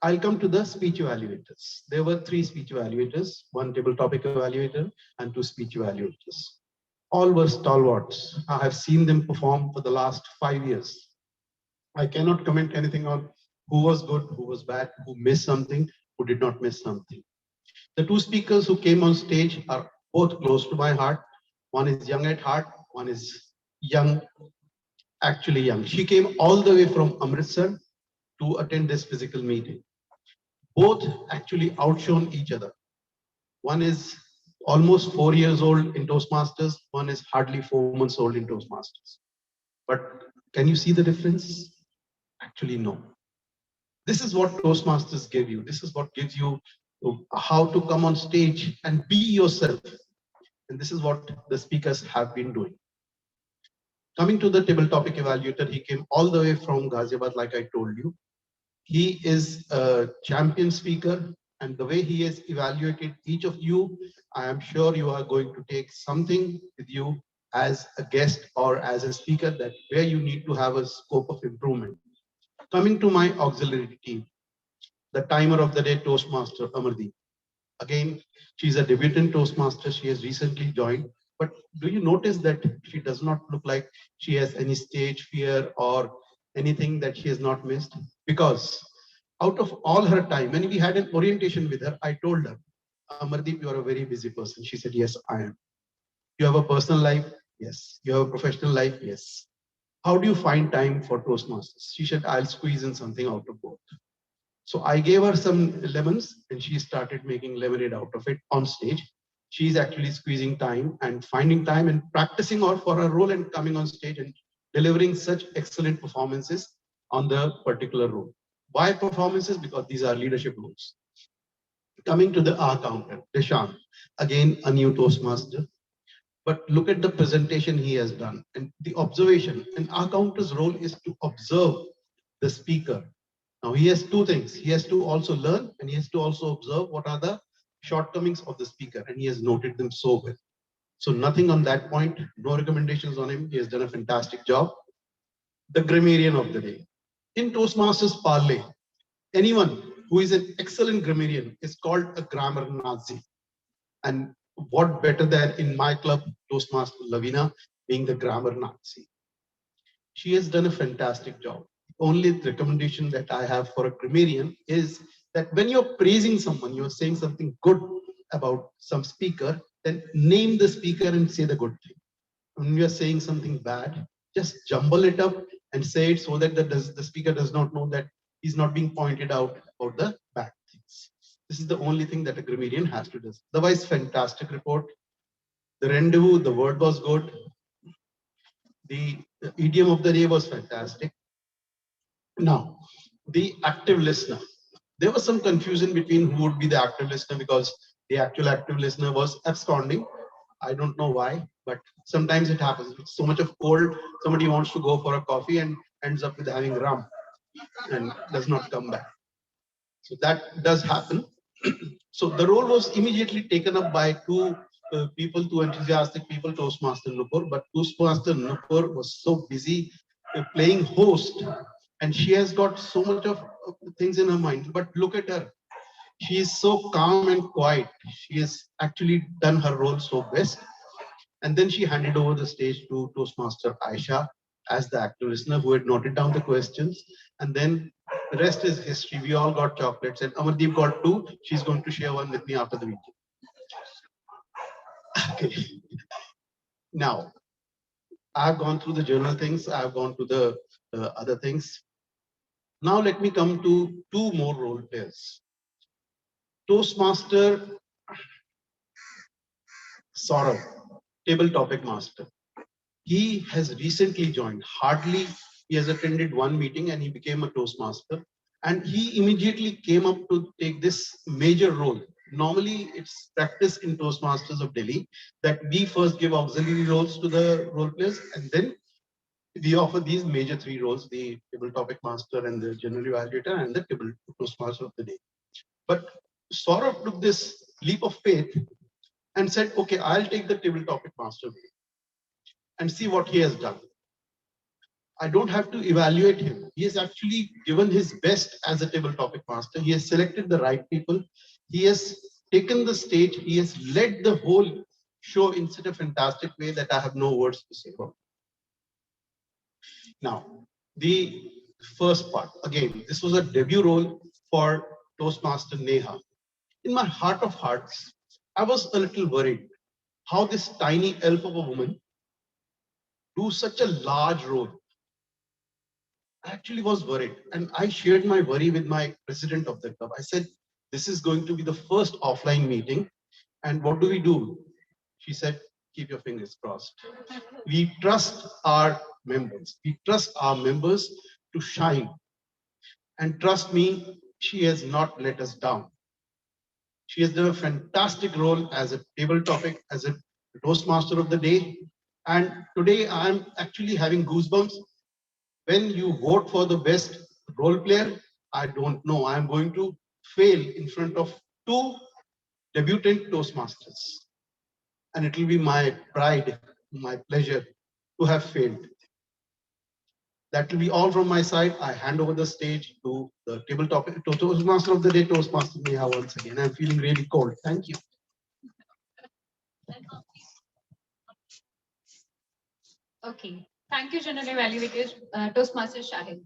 I'll come to the speech evaluators. There were 3 speech evaluators, 1 table topic evaluator and 2 speech evaluators. All were stalwarts. I have seen them perform for the last 5 years. I cannot comment anything on who was good, who was bad, who missed something, who did not miss something. The 2 speakers who came on stage are both close to my heart. One is young at heart, one is young, actually young. She came all the way from Amritsar to attend this physical meeting. Both actually outshone each other. One is almost 4 years old in Toastmasters, one is hardly 4 months old in Toastmasters. But can you see the difference? Actually, no. This is what Toastmasters give you. This is what gives you how to come on stage and be yourself. And this is what the speakers have been doing. Coming to the table topic evaluator, he came all the way from Ghaziabad, like I told you. He is a champion speaker, and the way he has evaluated each of you, I am sure you are going to take something with you as a guest or as a speaker that where you need to have a scope of improvement. Coming to my auxiliary team, the timer of the day, Toastmaster Amardeep. Again, she's a debutant Toastmaster. She has recently joined. But do you notice that she does not look like she has any stage fear or anything that she has not missed? Because out of all her time, when we had an orientation with her, I told her, Amardeep, you are a very busy person. She said, yes, I am. You have a personal life? Yes. You have a professional life? Yes. How do you find time for Toastmasters? She said, I'll squeeze in something out of both. So I gave her some lemons and she started making lemonade out of it on stage. She's actually squeezing time and finding time and practicing for her role and coming on stage and delivering such excellent performances on the particular role. Why performances? Because these are leadership roles. Coming to the R counter, Deshan, again a new Toastmaster. But look at the presentation he has done and the observation. And our counter's role is to observe the speaker. Now he has 2 things. He has to also learn and he has to also observe what are the shortcomings of the speaker, and he has noted them so well. So nothing on that point, no recommendations on him. He has done a fantastic job. The grammarian of the day. In Toastmasters Parlay, anyone who is an excellent grammarian is called a grammar Nazi. And what better than in my club, Toastmaster Lavina, being the grammar Nazi. She has done a fantastic job. Only recommendation that I have for a grammarian is that when you're praising someone, you're saying something good about some speaker, then name the speaker and say the good thing. When you're saying something bad, just jumble it up and say it so that the speaker does not know that he's not being pointed out about the bad things. This is the only thing that a grammarian has to do. Otherwise, fantastic report. The rendezvous, the word was good. The idiom of the day was fantastic. Now, the active listener. There was some confusion between who would be the active listener because the actual active listener was absconding. I don't know why, but sometimes it happens. It's so much of cold, somebody wants to go for a coffee and ends up with having rum and does not come back. So that does happen. So the role was immediately taken up by 2 people, 2 enthusiastic people, Toastmaster Nupur. But Toastmaster Nupur was so busy playing host, and she has got so much of things in her mind. But look at her. She is so calm and quiet. She has actually done her role so best. And then she handed over the stage to Toastmaster Aisha as the active listener who had noted down the questions. And then the rest is history. We all got chocolates and Amardeep got 2. She's going to share one with me after the meeting. Okay. Now, I've gone through the journal things. I've gone to the other things. Now let me come to 2 more role players. Toastmaster Saurav. table topic master. He has recently joined. Hardly he has attended one meeting and he became a Toastmaster. And he immediately came up to take this major role. Normally, it's practice in Toastmasters of Delhi that we first give auxiliary roles to the role players, and then we offer these major three roles: the table topic master and the general evaluator and the table Toastmaster of the day. But Saurabh took this leap of faith and said, okay, I'll take the table topic master and see what he has done. I don't have to evaluate him. He has actually given his best as a table topic master. He has selected the right people. He has taken the stage. He has led the whole show in such a fantastic way that I have no words to say about it. Now, the first part, again, this was a debut role for Toastmaster Neha. In my heart of hearts, I was a little worried how this tiny elf of a woman do such a large role. I actually was worried, and I shared my worry with my president of the club. I said, this is going to be the first offline meeting, and what do we do? She said, keep your fingers crossed. We trust our members. We trust our members to shine. And trust me, she has not let us down. She has done a fantastic role as a table topic, as a Toastmaster of the day. And today I'm actually having goosebumps. When you vote for the best role player, I don't know. I'm going to fail in front of two debutant Toastmasters. And it will be my pride, my pleasure to have failed. That will be all from my side. I hand over the stage to the table topic, to Toastmaster of the day, Toastmaster Neha once again. I'm feeling really cold. Thank you. Okay. Thank you, General Evaluator, Toastmaster Shahid.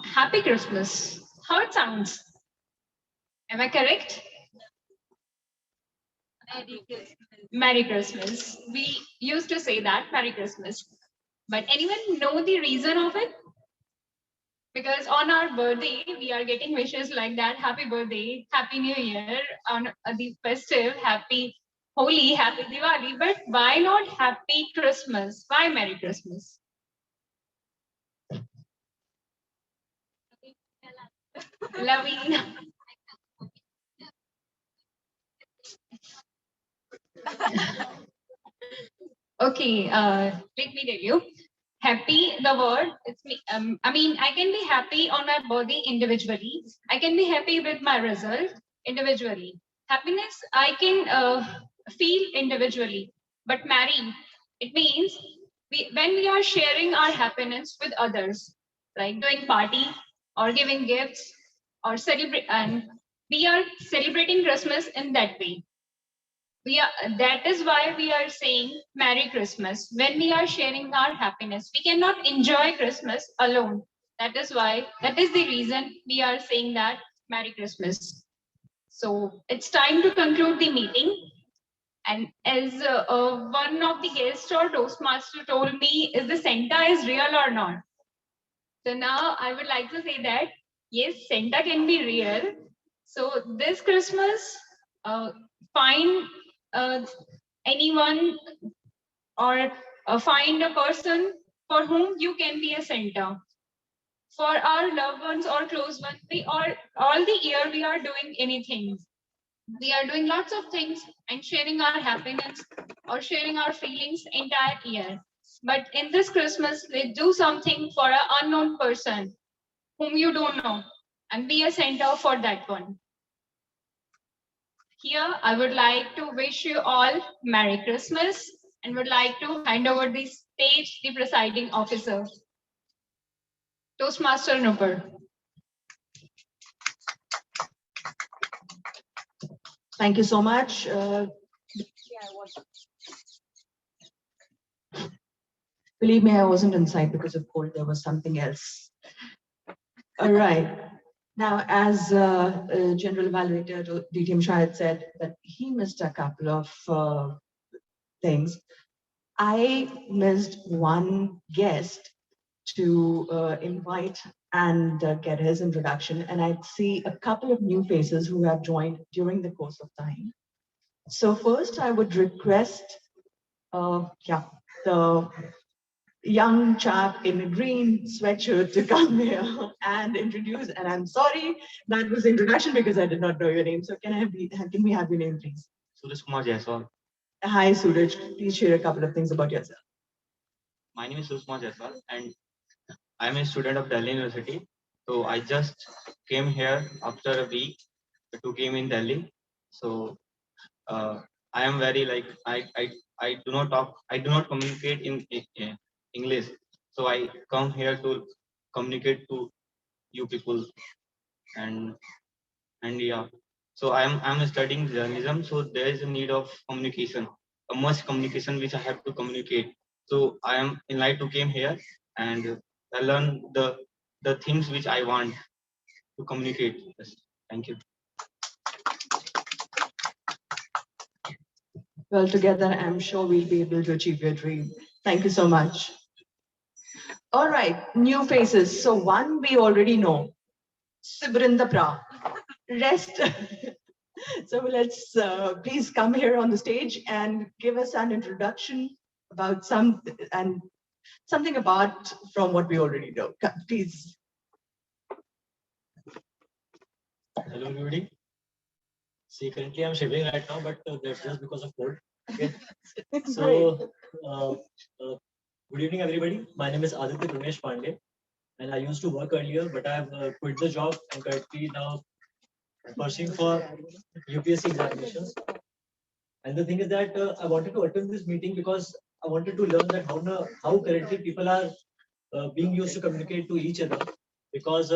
Happy Christmas. How it sounds? Am I correct? Merry Christmas. We used to say that, Merry Christmas. But anyone know the reason of it? Because on our birthday, we are getting wishes like that. Happy birthday, Happy New Year, on the festive, Happy Holi, Happy Diwali. But why not Happy Christmas? Why Merry Christmas? Lavina. Okay, let me tell you. Happy, the word, it's me. I mean, I can be happy on my body individually. I can be happy with my result individually. Happiness, I can feel individually. But marry, it means when we are sharing our happiness with others, like doing party or giving gifts or celebrate, and we are celebrating Christmas in that way. That is why we are saying Merry Christmas. When we are sharing our happiness, we cannot enjoy Christmas alone. That is the reason we are saying that Merry Christmas. So it's time to conclude the meeting. And as one of the guests or Toastmaster told me, is the Santa is real or not? So now I would like to say that, yes, Santa can be real. So this Christmas, find anyone or find a person for whom you can be a Santa. For our loved ones or close ones, we are all the year we are doing anything. We are doing lots of things and sharing our happiness or sharing our feelings entire year. But in this Christmas, let's do something for an unknown person whom you don't know and be a Santa for that one. Here, I would like to wish you all Merry Christmas and would like to hand over the stage to the presiding officer, Toastmaster Nupur. Thank you so much. Believe me, I wasn't inside because of cold. There was something else. All right. Now, as General Evaluator DTM Shahid said that he missed a couple of things. I missed one guest to invite and get his introduction, and I see a couple of new faces who have joined during the course of time. So first I would request, the young chap in a green sweatshirt to come here and introduce, and I'm sorry, that was the introduction because I did not know your name. So can we have your name, please? Suraj Kumar Jaiswal. Hi, Suraj. Please share a couple of things about yourself. My name is Suraj Kumar Jaiswal and I'm a student of Delhi University. So I just came here after a week to came in Delhi. So I am very like I do not talk, I do not communicate in English. So I come here to communicate to you people and yeah. So I'm studying journalism. So there is a need of communication, a much communication which I have to communicate. So I am in light to came here and I learn the things which I want to communicate. Yes. Thank you. Well, together, I'm sure we'll be able to achieve your dream. Thank you so much. All right, new faces. So one we already know, Sibrindapra. Rest. So let's please come here on the stage and give us an introduction about something about from what we already know. Please. Hello, everybody. See, currently I'm shivering right now, but that's just because of cold. Okay. So, good evening, everybody. My name is Aditya Ramesh Pandey, and I used to work earlier, but I've quit the job and currently now pursuing for UPSC examinations. And the thing is that I wanted to attend this meeting because I wanted to learn that how currently people are being used to communicate to each other. Because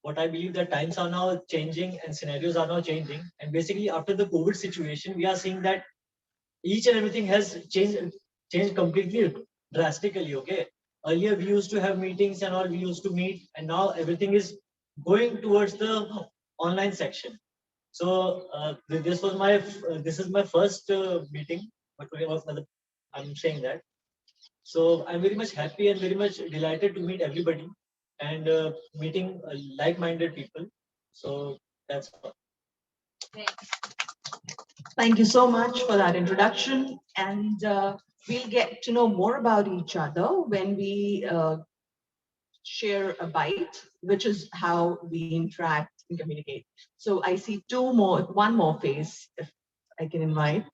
what I believe that times are now changing and scenarios are now changing. And basically after the COVID situation, we are seeing that each and everything has changed completely drastically. Okay. Earlier we used to have meetings and all, we used to meet, and now everything is going towards the online section. So this is my first meeting, but I'm saying that. So I'm very much happy and very much delighted to meet everybody and meeting like-minded people. So that's all. Thank you so much for that introduction. And we'll get to know more about each other when we share a bite, which is how we interact and communicate. So I see one more face, if I can invite.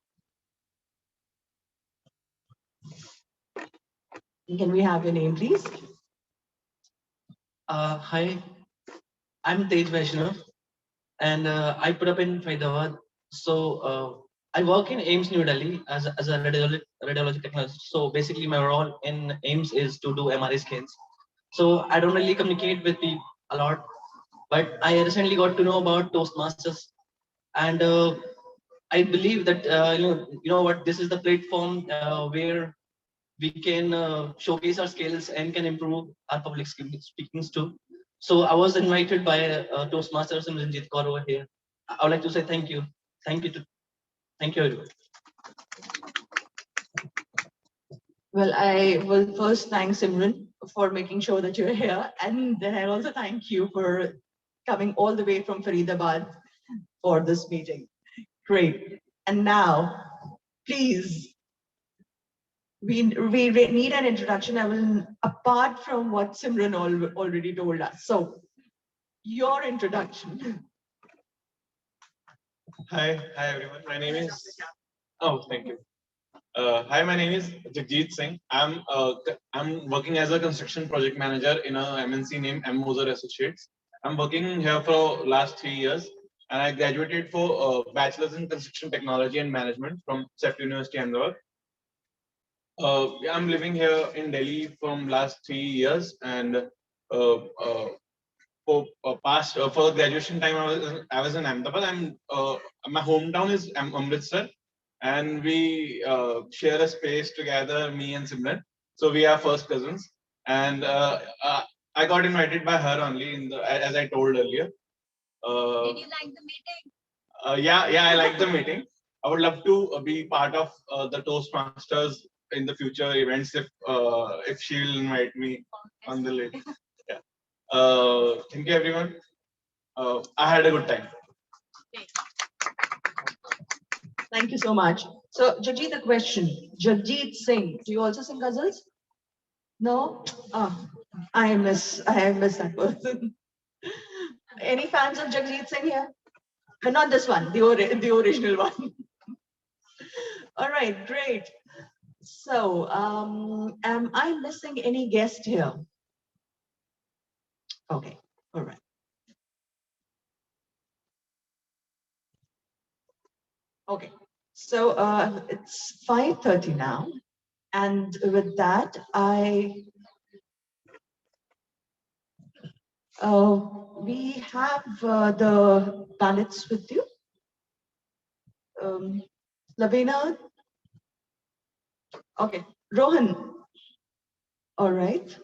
Can we have your name, please? Hi, I'm Tej Vaishnav, and I put up in Faridabad. So I work in AIMS New Delhi as a radiology technologist. So basically, my role in AIMS is to do MRI scans. So I don't really communicate with people a lot, but I recently got to know about Toastmasters, and I believe that you know what, this is the platform where we can showcase our skills and can improve our public speakings too. So I was invited by Toastmasters and Ranjit Kaur over here. I would like to say thank you. Thank you everyone. Well, I will first thank Simran for making sure that you're here. And then I also thank you for coming all the way from Faridabad for this meeting. Great. And now, please, we need an introduction. Apart from what Simran already told us. So, your introduction. Hi everyone. My name is. Oh, thank you. Hi, my name is Jagjit Singh. I'm working as a construction project manager in a MNC named M. Moser Associates. I'm working here for last 3 years, and I graduated for bachelor's in construction technology and management from CEFT University, Ahmedabad. I'm living here in Delhi from last 3 years, and for the graduation time I was in Ahmedabad. My hometown is Amritsar, and we share a space together, me and Simran. So we are first cousins, and I got invited by her only as I told earlier. Did you like the meeting? Yeah, I like the meeting. I would love to be part of the Toastmasters in the future events if she'll invite me on the list. Yeah. Thank you, everyone. I had a good time. Thank you so much. So, Jagjeet, a question. Jagjeet Singh, do you also sing ghazals? No? Oh, I miss that person. Any fans of Jagjeet Singh here? But not this one, the original one. All right, great. So, am I missing any guest here? Okay, all right. Okay, so it's 5:30 now, and with that, we have the ballots with you. Lavina. Okay, Rohan. All right.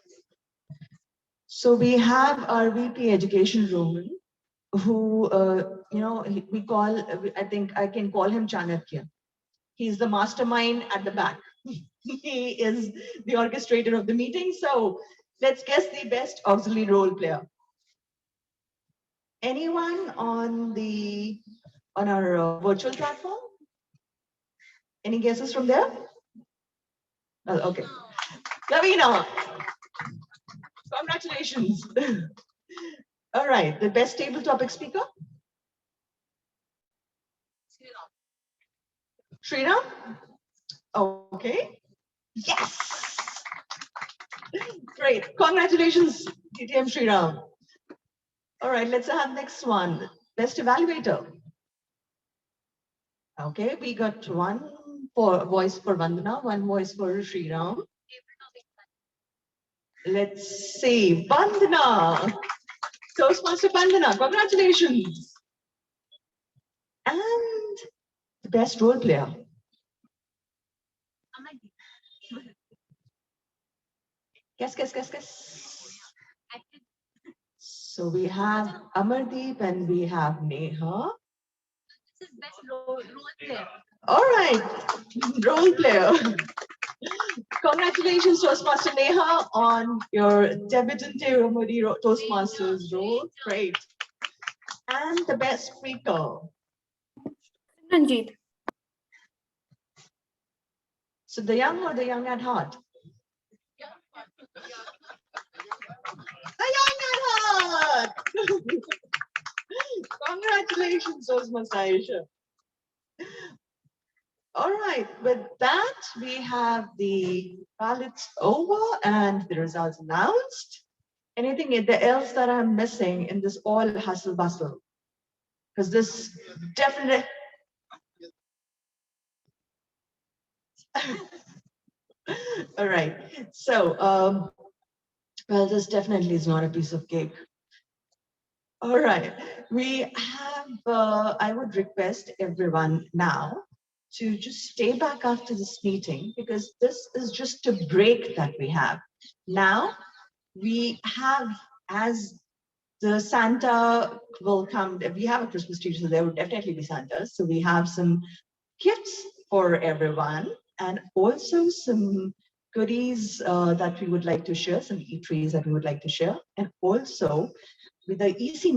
So we have our VP Education, Rohan, who, we call, I think I can call him Chanakya. He's the mastermind at the back. He is the orchestrator of the meeting. So let's guess the best auxiliary role player. Anyone on our virtual platform? Any guesses from there? Oh, okay. Lavina, congratulations. All right, the best table topic speaker? Sriram? Okay. Yes! Great. Congratulations, TTM Sriram. All right, let's have next one. Best evaluator. Okay, we got one voice for Vandana, one voice for Sriram. Let's see, Vandana. Toastmaster Vandana, congratulations. And the best role player. Guess. So we have Amardeep and we have Neha. This is best role player. All right, role player. Congratulations, Toastmaster Neha, on your debutante Romodi Toastmasters role. Great. And the best speaker. Ranjit. So the young or the young at heart? The young at heart! Congratulations, Toastmaster Aisha. All right, with that, we have the ballots over and the results announced. Anything else that I'm missing in this all hustle bustle? Because this definitely. All right, so, well, this definitely is not a piece of cake. All right, we have, I would request everyone now to just stay back after this meeting, because this is just a break that we have. Now, we have, as the Santa will come, we have a Christmas tree, so there would definitely be Santas. So we have some gifts for everyone and also some goodies that we would like to share, some eateries that we would like to share. And also with the EC